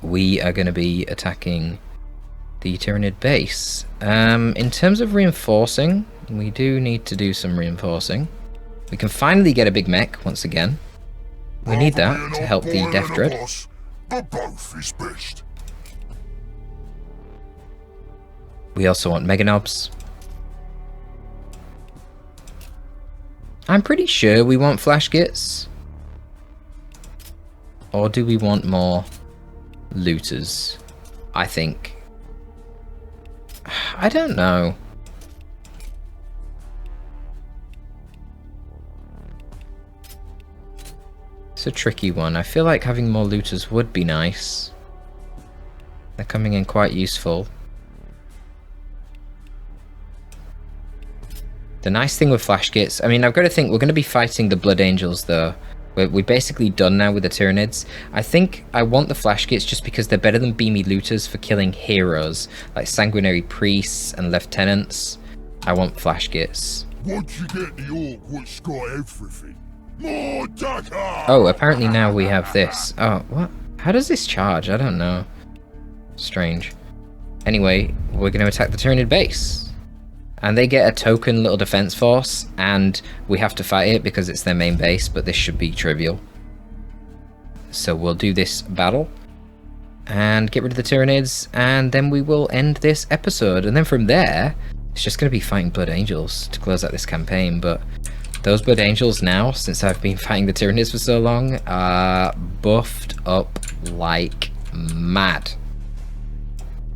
We are going to be attacking the Tyranid base. In terms of reinforcing, we do need to do some reinforcing. We can finally get a big mech once again. We need that to help the Death Dread. But both is best. We also want Mega Knobs. I'm pretty sure we want Flash Gits. Or do we want more looters? I think. I don't know. It's a tricky one. I feel like having more looters would be nice. They're coming in quite useful. The nice thing with Flash Gits, I mean, I've got to think we're going to be fighting the Blood Angels though. We're basically done now with the Tyranids. I think I want the Flash Gits just because they're better than Beamy Looters for killing heroes, like Sanguinary Priests and Lieutenants. I want Flash Gits. Once you get the Orc which got everything, more Dakar! Oh, apparently now we have this. Oh, what? How does this charge? I don't know. Strange. Anyway, we're going to attack the Tyranid base. And they get a token little defense force, and we have to fight it because it's their main base, but this should be trivial. So we'll do this battle, and get rid of the Tyranids, and then we will end this episode. And then from there, it's just going to be fighting Blood Angels to close out this campaign, but those Blood Angels now, since I've been fighting the Tyranids for so long, are buffed up like mad.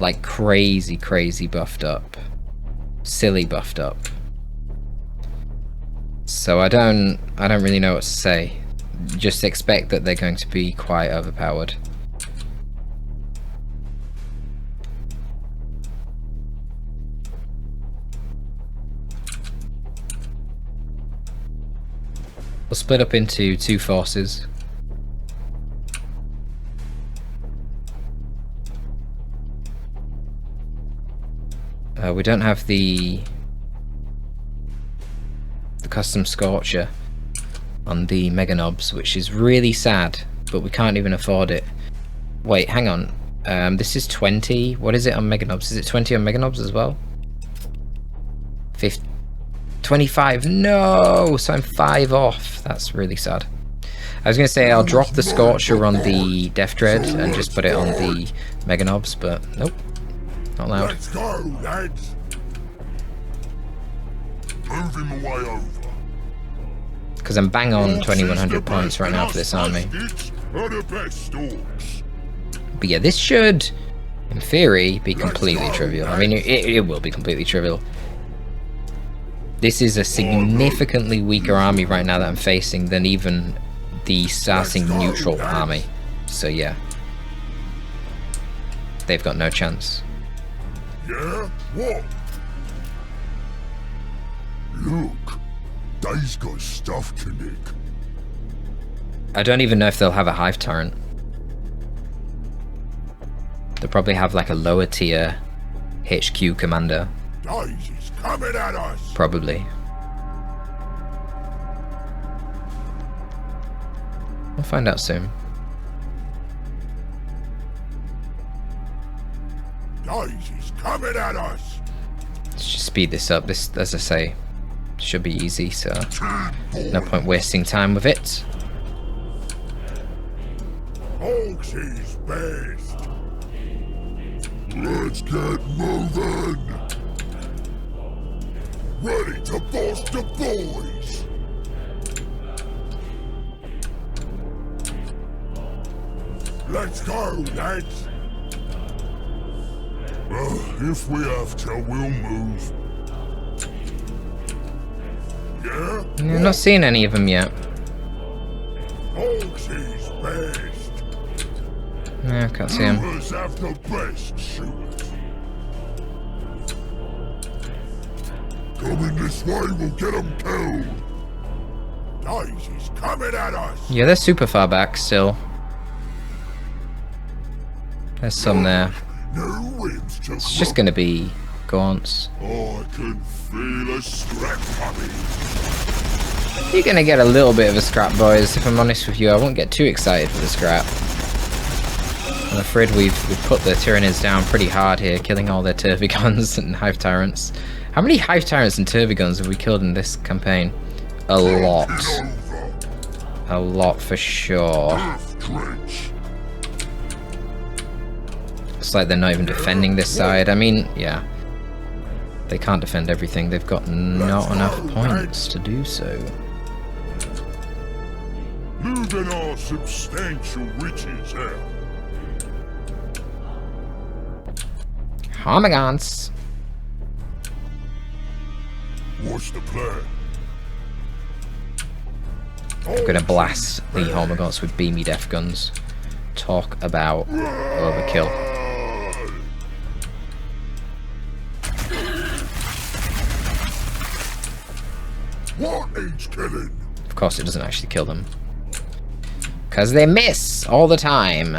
like crazy buffed up, silly buffed up. So I don't really know what to say. Just expect that they're going to be quite overpowered. We'll split up into two forces. We don't have the custom Scorcher on the Mega Knobs, which is really sad, but we can't even afford it. Wait, hang on. This is 20. What is it on Mega Knobs? Is it 20 on Mega Knobs as well? 25. No! So I'm 5 off. That's really sad. I was going to say I'll drop the Scorcher on the Death Dread and just put it on the Mega Knobs, but nope. Not allowed. Let's go, lads. Move him away over. Because I'm bang on 2100 points right now for this army. But yeah, this should, in theory, be completely trivial. I mean, it will be completely trivial. This is a significantly weaker army right now that I'm facing than even the starting neutral army. So yeah. They've got no chance. Yeah? What? Look. They's got stuff to nick. I don't even know if they'll have a Hive Tyrant. They'll probably have like a lower tier HQ commander. Daisy's coming at us. Probably. We'll find out soon. Daisy's coming at us. Let's just speed this up. This, as I say, should be easy, so no point wasting time with it. Orks is best. Let's get moving. Ready to boss the boys. Let's go, lads. If we have to, we'll move. Yeah? I'm not seeing any of them yet. Orks is best. No, I can't see them. Humans have the best shooters. Coming this way, we'll get them killed. Daisy's coming at us. Yeah, they're super far back still. There's some there. No rims to It's just gonna be gaunts. I can feel a scrap coming. You're gonna get a little bit of a scrap, boys. If I'm honest with you, I won't get too excited for the scrap. I'm afraid we've put the Tyranids down pretty hard here, killing all their Tervigons and Hive Tyrants. How many Hive Tyrants and Tervigons have we killed in this campaign? A lot. A lot for sure. It's like they're not even defending this side. I mean, yeah. They can't defend everything. They've got not enough points to do so. Moving our substantial riches out. Homagons. What's the plan? I'm gonna blast the Homagons with beamy death guns. Talk about overkill. What needs killing? Of course it doesn't actually kill them. Because they miss all the time.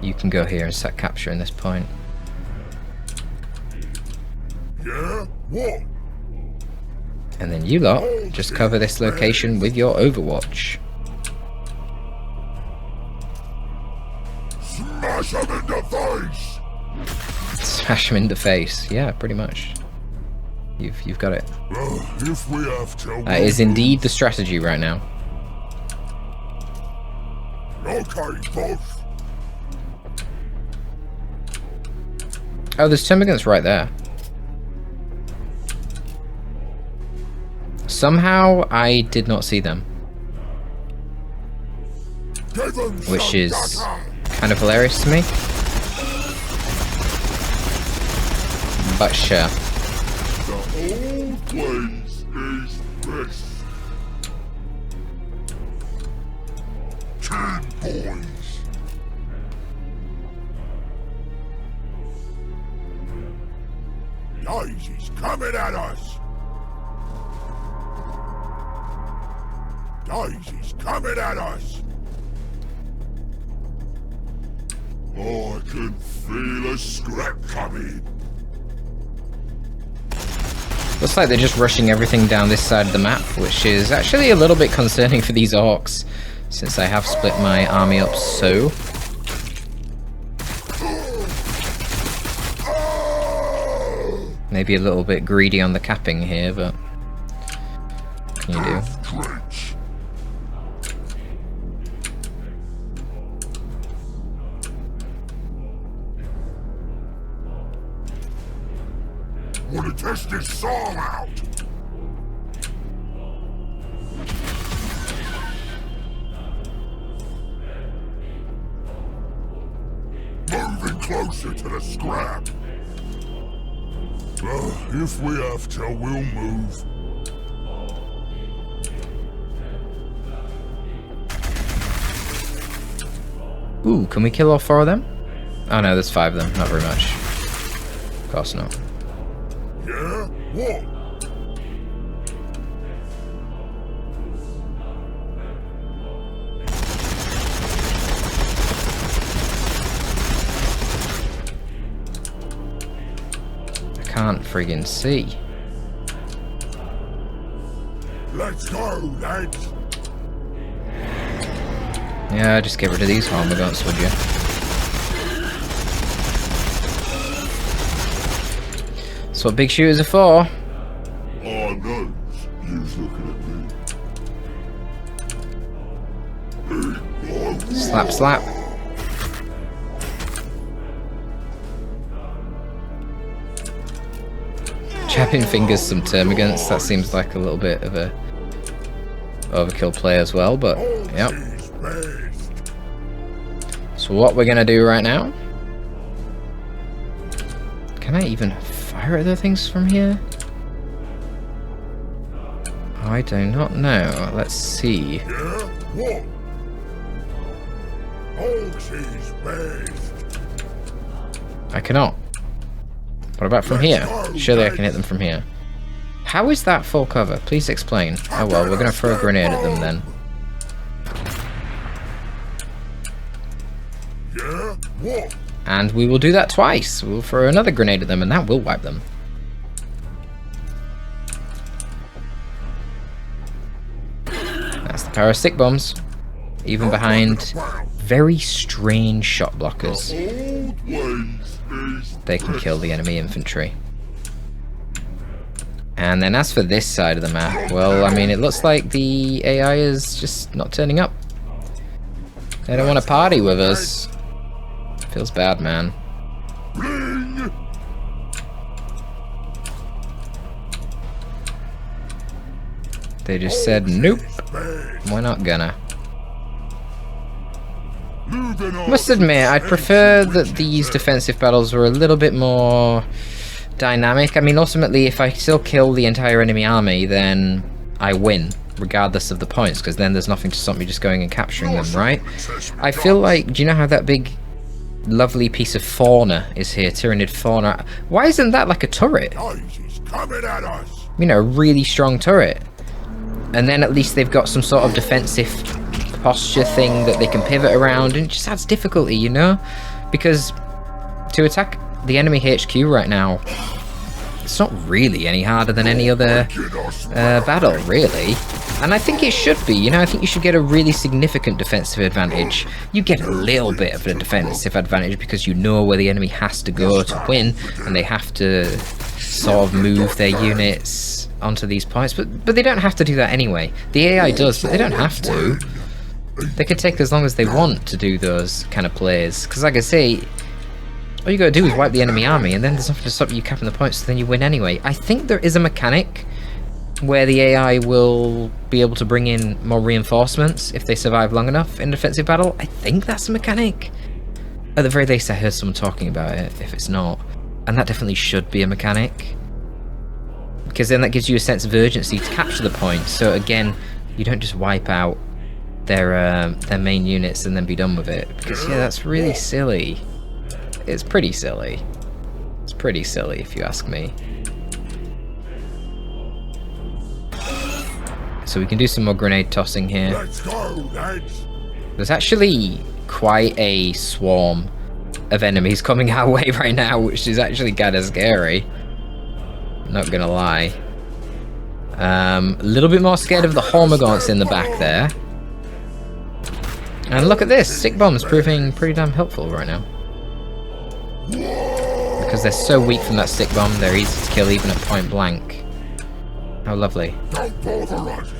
You can go here and start capturing this point. Yeah? What? And then you lot just cover this location with your Overwatch. Smash him in the face! Smash him in the face. Yeah, pretty much. You've got it. If we have to, That is indeed the strategy right now. Okay, boss. Oh, there's Termagants right there. Somehow I did not see them. Which is kind of hilarious to me. But sure. The old place is best. 10 points. Daisy's coming at us. Daisy's coming at us. I can feel a scrap coming. Looks like they're just rushing everything down this side of the map, which is actually a little bit concerning for these orcs, since I have split my army up so. Maybe a little bit greedy on the capping here, but what can you do? Want to test this song out? Moving closer to the scrap. If we have to, we'll move. Ooh, can we kill all 4 of them? Oh no, there's 5 of them. Not very much. Of course not. Yeah? What? I can't friggin' see. Let's go, lads. Yeah, just get rid of these armor guns, would you? That's what big shooters are for. Oh no, you's looking at me. Slap, slap. Chapping fingers some termagants, that seems like a little bit of a overkill play as well, but yep. So what we're gonna do right now? Can I even fire other things from here? I do not know. Let's see. Yeah? What? Orks is best. I cannot. What about from here? Surely I can hit them from here. How is that full cover? Please explain. Oh well, we're gonna throw a grenade at them then. Yeah? What? And we will do that twice. We'll throw another grenade at them and that will wipe them. That's the power of stick bombs. Even behind very strange shot blockers, they can kill the enemy infantry. And then as for this side of the map, well, I mean, it looks like the AI is just not turning up. They don't want to party with us. Feels bad, man. They just said, nope, we're not gonna. Must admit, I'd prefer that these defensive battles were a little bit more dynamic. I mean, ultimately, if I still kill the entire enemy army, then I win, regardless of the points, because then there's nothing to stop me just going and capturing them, right? I feel like, do you know how that big, lovely piece of fauna is here, Tyranid fauna? Why isn't that like a turret? You know, a really strong turret. And then at least they've got some sort of defensive posture thing that they can pivot around, and it just adds difficulty, you know? Because to attack the enemy HQ right now, it's not really any harder than any other battle, really. And I think it should be, you know, I think you should get a really significant defensive advantage. You get a little bit of a defensive advantage because you know where the enemy has to go to win, and they have to sort of move their units onto these points, but they don't have to do that anyway. The AI does, but they don't have to. They can take as long as they want to do those kind of plays, because like I say, all you gotta do is wipe the enemy army, and then there's nothing to stop you capping the points, so then you win anyway. I think there is a mechanic where the AI will be able to bring in more reinforcements if they survive long enough in defensive battle. I think that's a mechanic. At the very least, I heard someone talking about it, if it's not. And that definitely should be a mechanic. Because then that gives you a sense of urgency to capture the point. So again, you don't just wipe out their main units and then be done with it. Because yeah, that's really silly. It's pretty silly. It's pretty silly if you ask me. So we can do some more grenade tossing here. Let's go, lads. There's actually quite a swarm of enemies coming our way right now, which is actually kind of scary. Not gonna lie. A little bit more scared of the Hormagaunts in the back there. And look at this, stick bombs proving pretty damn helpful right now. Because they're so weak from that stick bomb, they're easy to kill even at point blank. How lovely. Don't bother us.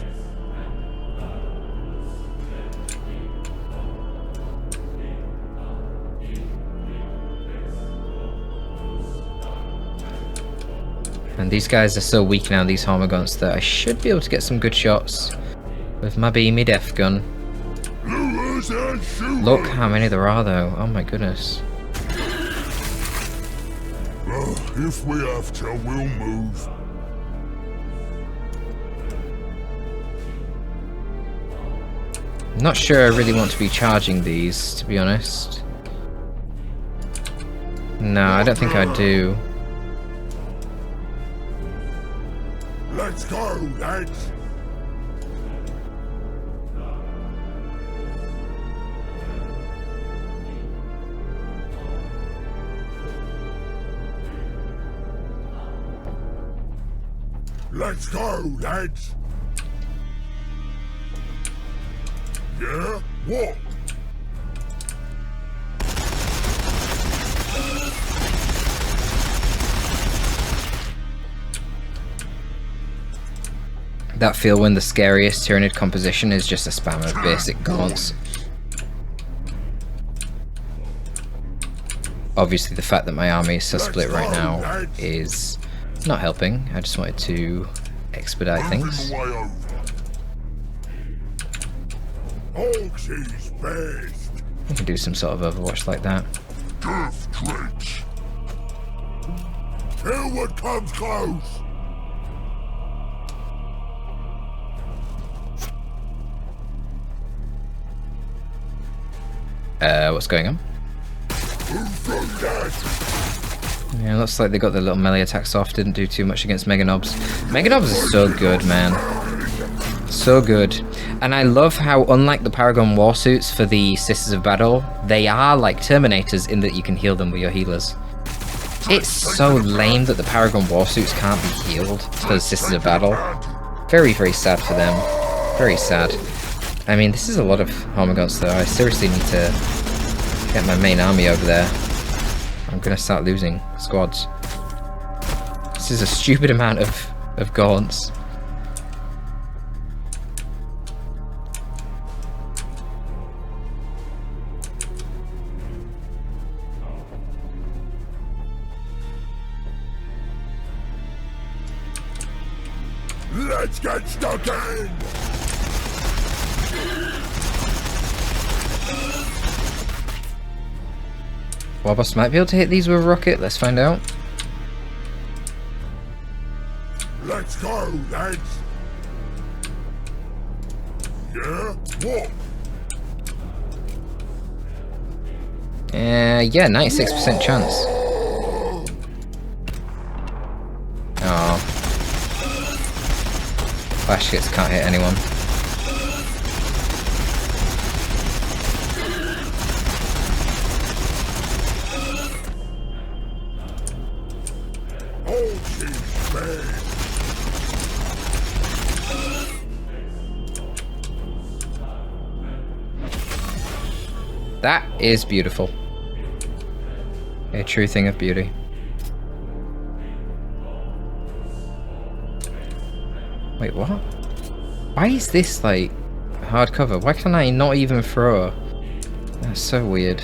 And these guys are so weak now, these Hormagaunts, that I should be able to get some good shots with my beamy def gun. Look how many there are though, oh my goodness. Well, if we have to, we'll move. I'm not sure I really want to be charging these, to be honest. No, I don't think I do. Let's go, lads. Let's go, lads. Yeah? What? That feel when the scariest Tyranid composition is just a spam of basic gaunts. Obviously the fact that my army is so split right now is not helping. I just wanted to expedite things. Orks is best. I can do some sort of Overwatch like that. Death Trench. Hereward comes close. What's going on? Yeah, looks like they got their little melee attacks off, didn't do too much against Mega Knobs. Mega Knobs is so good, man. So good. And I love how, unlike the Paragon Warsuits for the Sisters of Battle, they are like Terminators in that you can heal them with your healers. It's so lame that the Paragon Warsuits can't be healed for the Sisters of Battle. Very, very sad for them. Very sad. I mean, this is a lot of Hormagaunts though. I seriously need to get my main army over there. I'm gonna start losing squads. This is a stupid amount of gaunts. Let's get stuck in! Warboss might be able to hit these with a rocket, let's find out. Let's go, lads! Yeah? What? Yeah, 96% chance. Oh. Flash hits can't hit anyone. That is beautiful. A true thing of beauty. Wait, what? Why is this like hardcover? Why can I not even throw? That's so weird.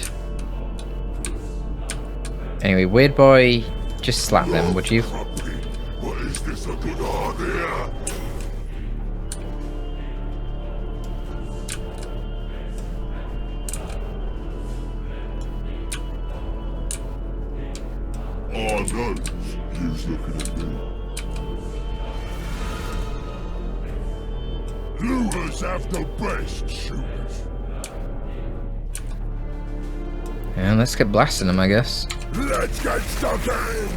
Anyway, weird boy, just slap them, would you? What is this a good idea? knows you's looking at me? Luhas have the best shooters. And let's get blasting them, I guess. Let's get stuck in!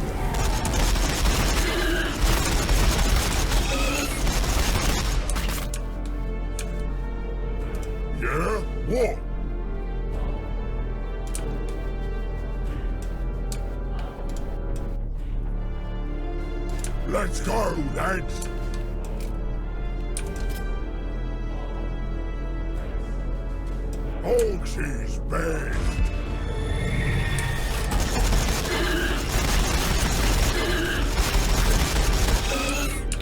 Yeah? What? Let's go, lads! Orks is best!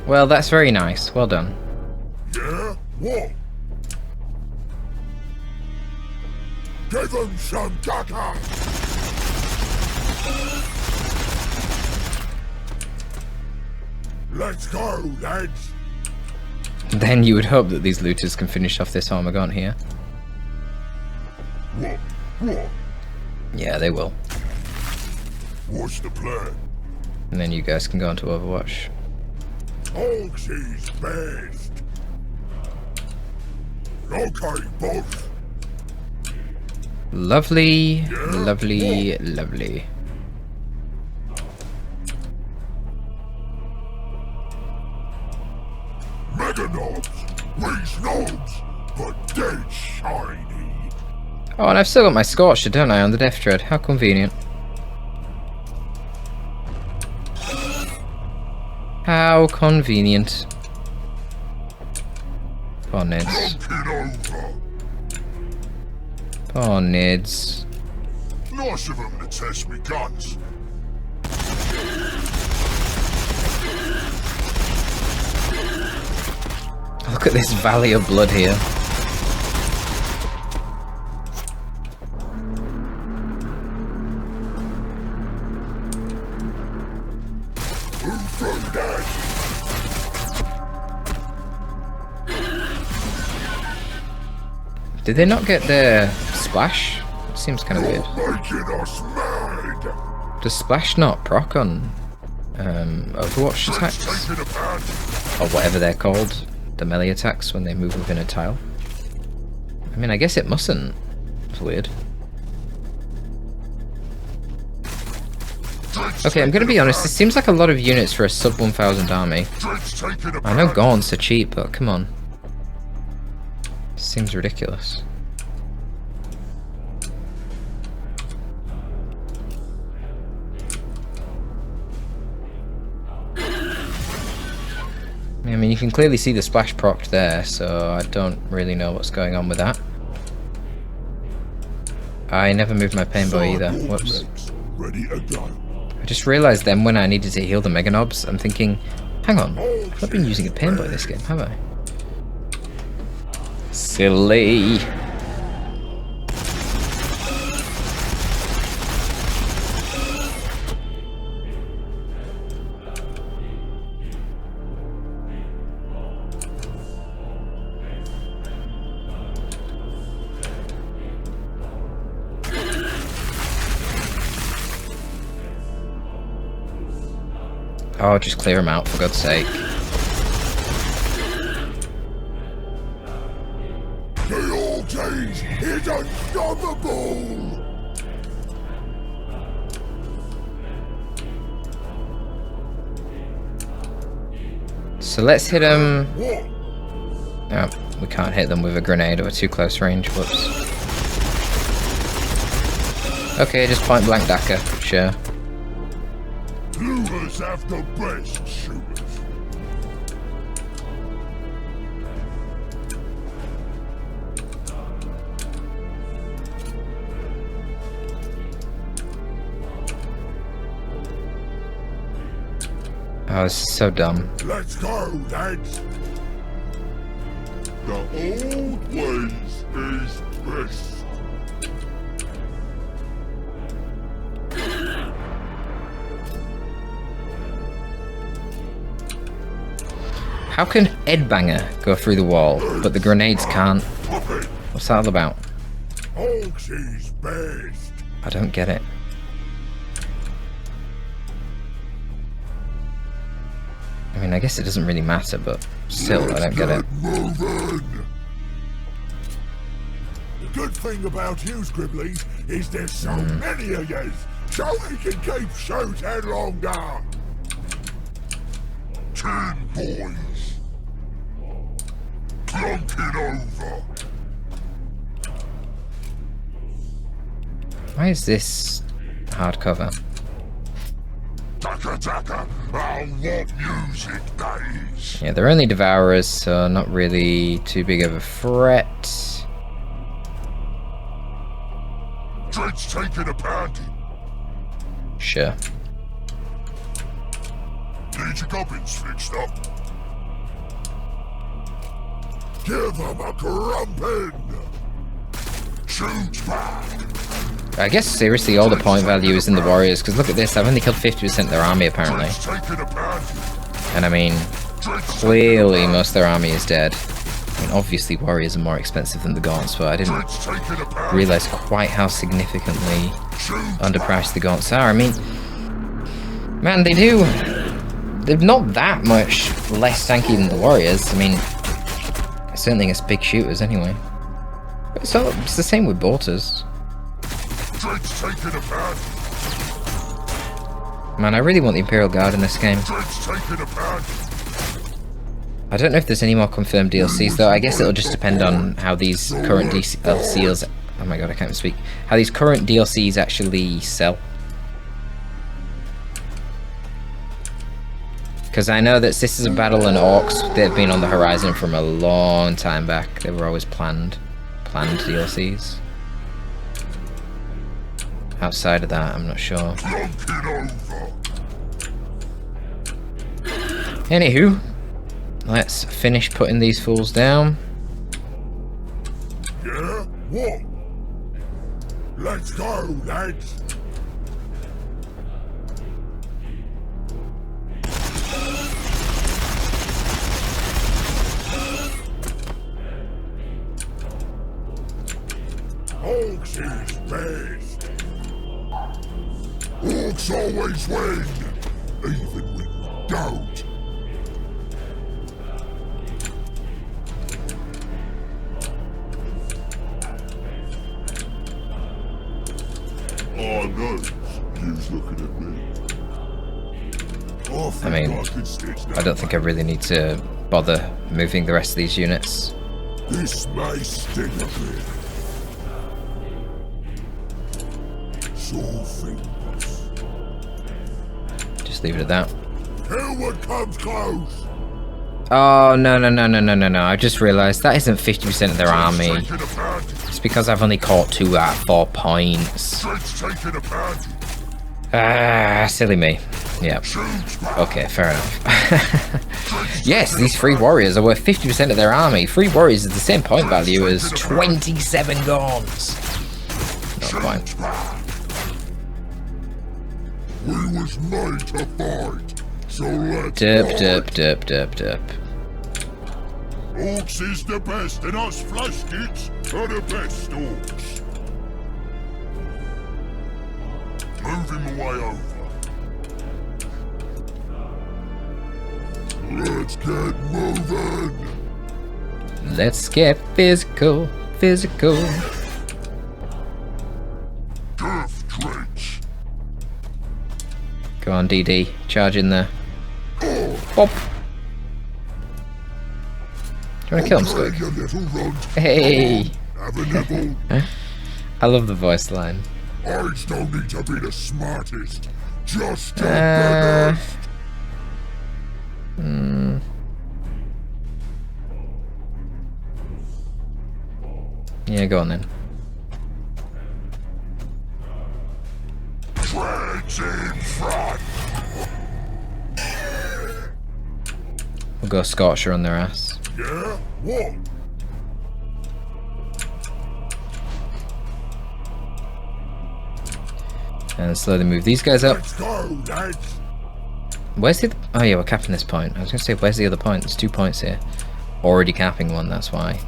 Well, that's very nice. Well done. Yeah? What? Give them some caca! Let's go, lads! Then you would hope that these looters can finish off this Armagon here. What? Yeah, they will. What's the plan? And then you guys can go on to Overwatch. Orks is best! Okay, boss! Lovely, Yeah? lovely, lovely. Mega knobs! These knobs! But dead shiny! Oh, and I've still got my Scorcher, don't I, on the Death Dread? How convenient. How convenient. Poor Nids. Over! Poor Nids. Nice of them to test me guns. Look at this valley of blood here. Who threw that? Did they not get their splash? It seems kind of weird. Making us mad! Does splash not proc on Overwatch attacks? Take it apart! Or whatever they're called. The melee attacks when they move within a tile. I mean, I guess it mustn't. It's weird. Okay, I'm gonna be honest, this seems like a lot of units for a sub 1000 army. I know gaunts are cheap, but come on. Seems ridiculous. I mean, you can clearly see the splash proc there, so I don't really know what's going on with that. I never moved my pain boy either. Whoops. Ready to go. I just realised then when I needed to heal the Mega Knobs, I'm thinking, hang on, I've not been using a pain boy this game, have I? Silly. Oh, just clear him out, for God's sake. The Orks is unstoppable! So let's hit him. What? No, we can't hit them with a grenade or too close range. Whoops. Okay, just point blank Daka, sure. Luhas have the best shooters. Oh, this is so dumb. Let's go, lads. The old ways is best. How can Edbanger go through the wall, but the grenades can't? What's that all about? Orks is best. I don't get it. I mean, I guess it doesn't really matter, but still, I don't get it. Moving. The good thing about you, Scribbly, is there's so many of you, so we can keep shooting longer. 10 boys. Plunk it over. Why is this hardcover? Taka taka, oh, what music that is. Yeah, they're only devourers, so not really too big of a threat. Dread's taking a pounding. Sure. Need your gubbins fixed up. Give them a crumpin'. Shoot back. I guess seriously all the point value is in the warriors, because look at this, I've only killed 50% of their army apparently. And I mean, clearly most of their army is dead. I mean, obviously warriors are more expensive than the gaunts, but I didn't realise quite how significantly underpriced the gaunts are. I mean, man, they're not that much less tanky than the warriors. I mean, certainly against big shooters anyway. So it's the same with bolters. Man, I really want the Imperial Guard in this game. I don't know if there's any more confirmed DLCs though. I guess it'll just depend on how these current DLCs... Oh my god, I can't even speak. How these current DLCs actually sell. Because I know that Sisters of Battle and Orks, they've been on the horizon from a long time back. They were always planned DLCs. Outside of that, I'm not sure. Anywho, let's finish putting these fools down. Yeah? What? Let's go, lads. Orks is best. Orks always win, even when we don't. Oh no, you's looking at me. I mean, I don't think I really need to bother moving the rest of these units. This may sting a bit. Just leave it at that. Kill what comes close. Oh, no. I just realised that isn't 50% of their army. It's because I've only caught 2 out of 4 points. Ah, silly me. Yep. Okay, fair enough. Yes, these 3 warriors are worth 50% of their army. 3 warriors is the same point value as 27 gaunts. Not quite. We was made to fight, so let's Derp. Orks is the best, and us flesh kids are the best orks. Move him away over. Let's get moving. Let's get physical. Death trench. Go on, DD. Charge in there. Bop. Do you want to kill him, Squig? Hey! I love the voice line. I don't need to be the smartest. Just the best. Yeah, go on then. Treads in front. We'll go Scorcher on their ass. Yeah? What? And slowly move these guys up. Let's go, lads. Where's the... Oh yeah, we're capping this point. I was going to say, where's the other point? There's 2 points here. Already capping one, that's why.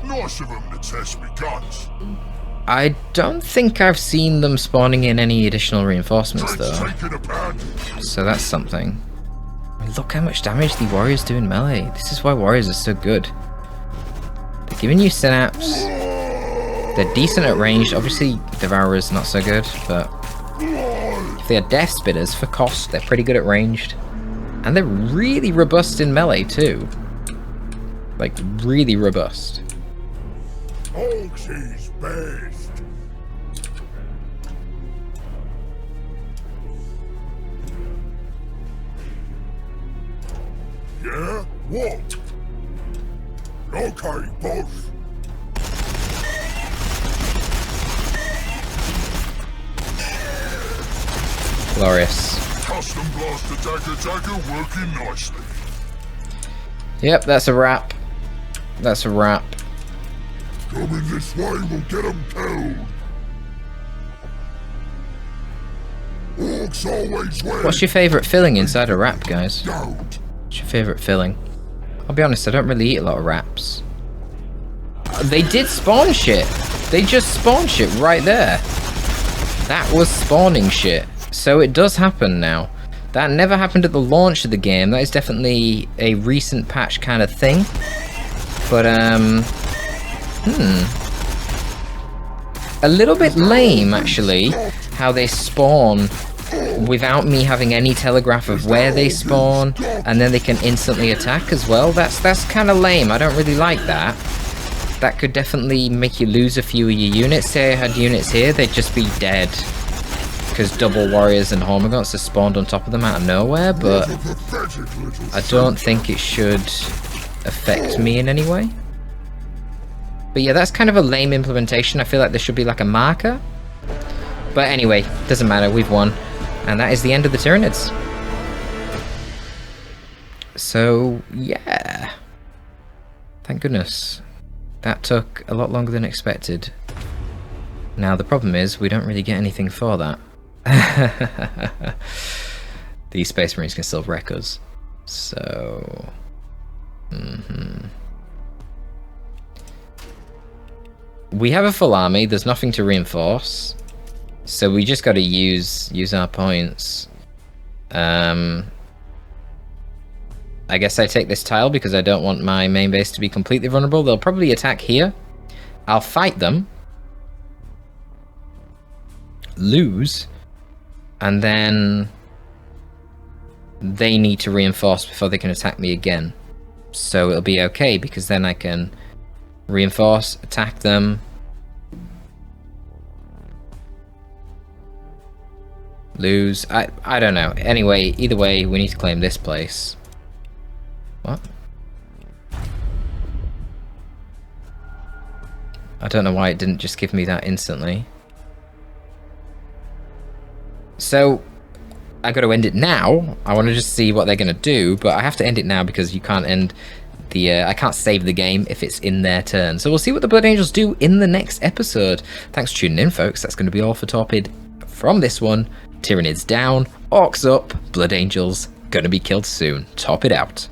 Nice of them to test me guns. I don't think I've seen them spawning in any additional reinforcements though. So that's something. mean, look how much damage the warriors do in melee. This is why warriors are so good. They're giving you synapse. They're decent at ranged. Obviously, Devourer's not so good, but if they are Death Spitters, for cost, they're pretty good at ranged. And they're really robust in melee, too. Like, really robust. Orks is best. Yeah? What? Okay, boss. Glorious. Custom blast attacker working nicely. Yep, that's a wrap. That's a wrap. Coming this way will get them killed. Orks always win. What's your favourite filling inside a wrap, guys? Don't. What's your favourite filling? I'll be honest, I don't really eat a lot of wraps. They did spawn shit. They just spawned shit right there. That was spawning shit. So it does happen now. That never happened at the launch of the game. That is definitely a recent patch kind of thing. But, a little bit lame, actually, how they spawn without me having any telegraph of where they spawn, and then they can instantly attack as well. That's kind of lame. I don't really like that. That could definitely make you lose a few of your units. Say I had units here, they'd just be dead. Because double warriors and hormagaunts are spawned on top of them out of nowhere, but I don't think it should affect me in any way. But yeah, that's kind of a lame implementation. I feel like there should be like a marker. But anyway, doesn't matter, we've won. And that is the end of the Tyranids. So, yeah. Thank goodness. That took a lot longer than expected. Now, the problem is, we don't really get anything for that. These Space Marines can still wreck us. So... We have a full army, there's nothing to reinforce. So we just gotta use our points. I guess I take this tile because I don't want my main base to be completely vulnerable. They'll probably attack here. I'll fight them. Lose. And then they need to reinforce before they can attack me again. So it'll be okay because then I can reinforce, attack them. Lose. I don't know. Anyway, either way, we need to claim this place. What? I don't know why it didn't just give me that instantly. So, I gotta end it now. I want to just see what they're gonna do, but I have to end it now because you can't end the... I can't save the game if it's in their turn. So we'll see what the Blood Angels do in the next episode. Thanks for tuning in, folks. That's gonna be all for Torpid from this one. Tyranids down, Orks up, Blood Angels gonna be killed soon. Torpid out.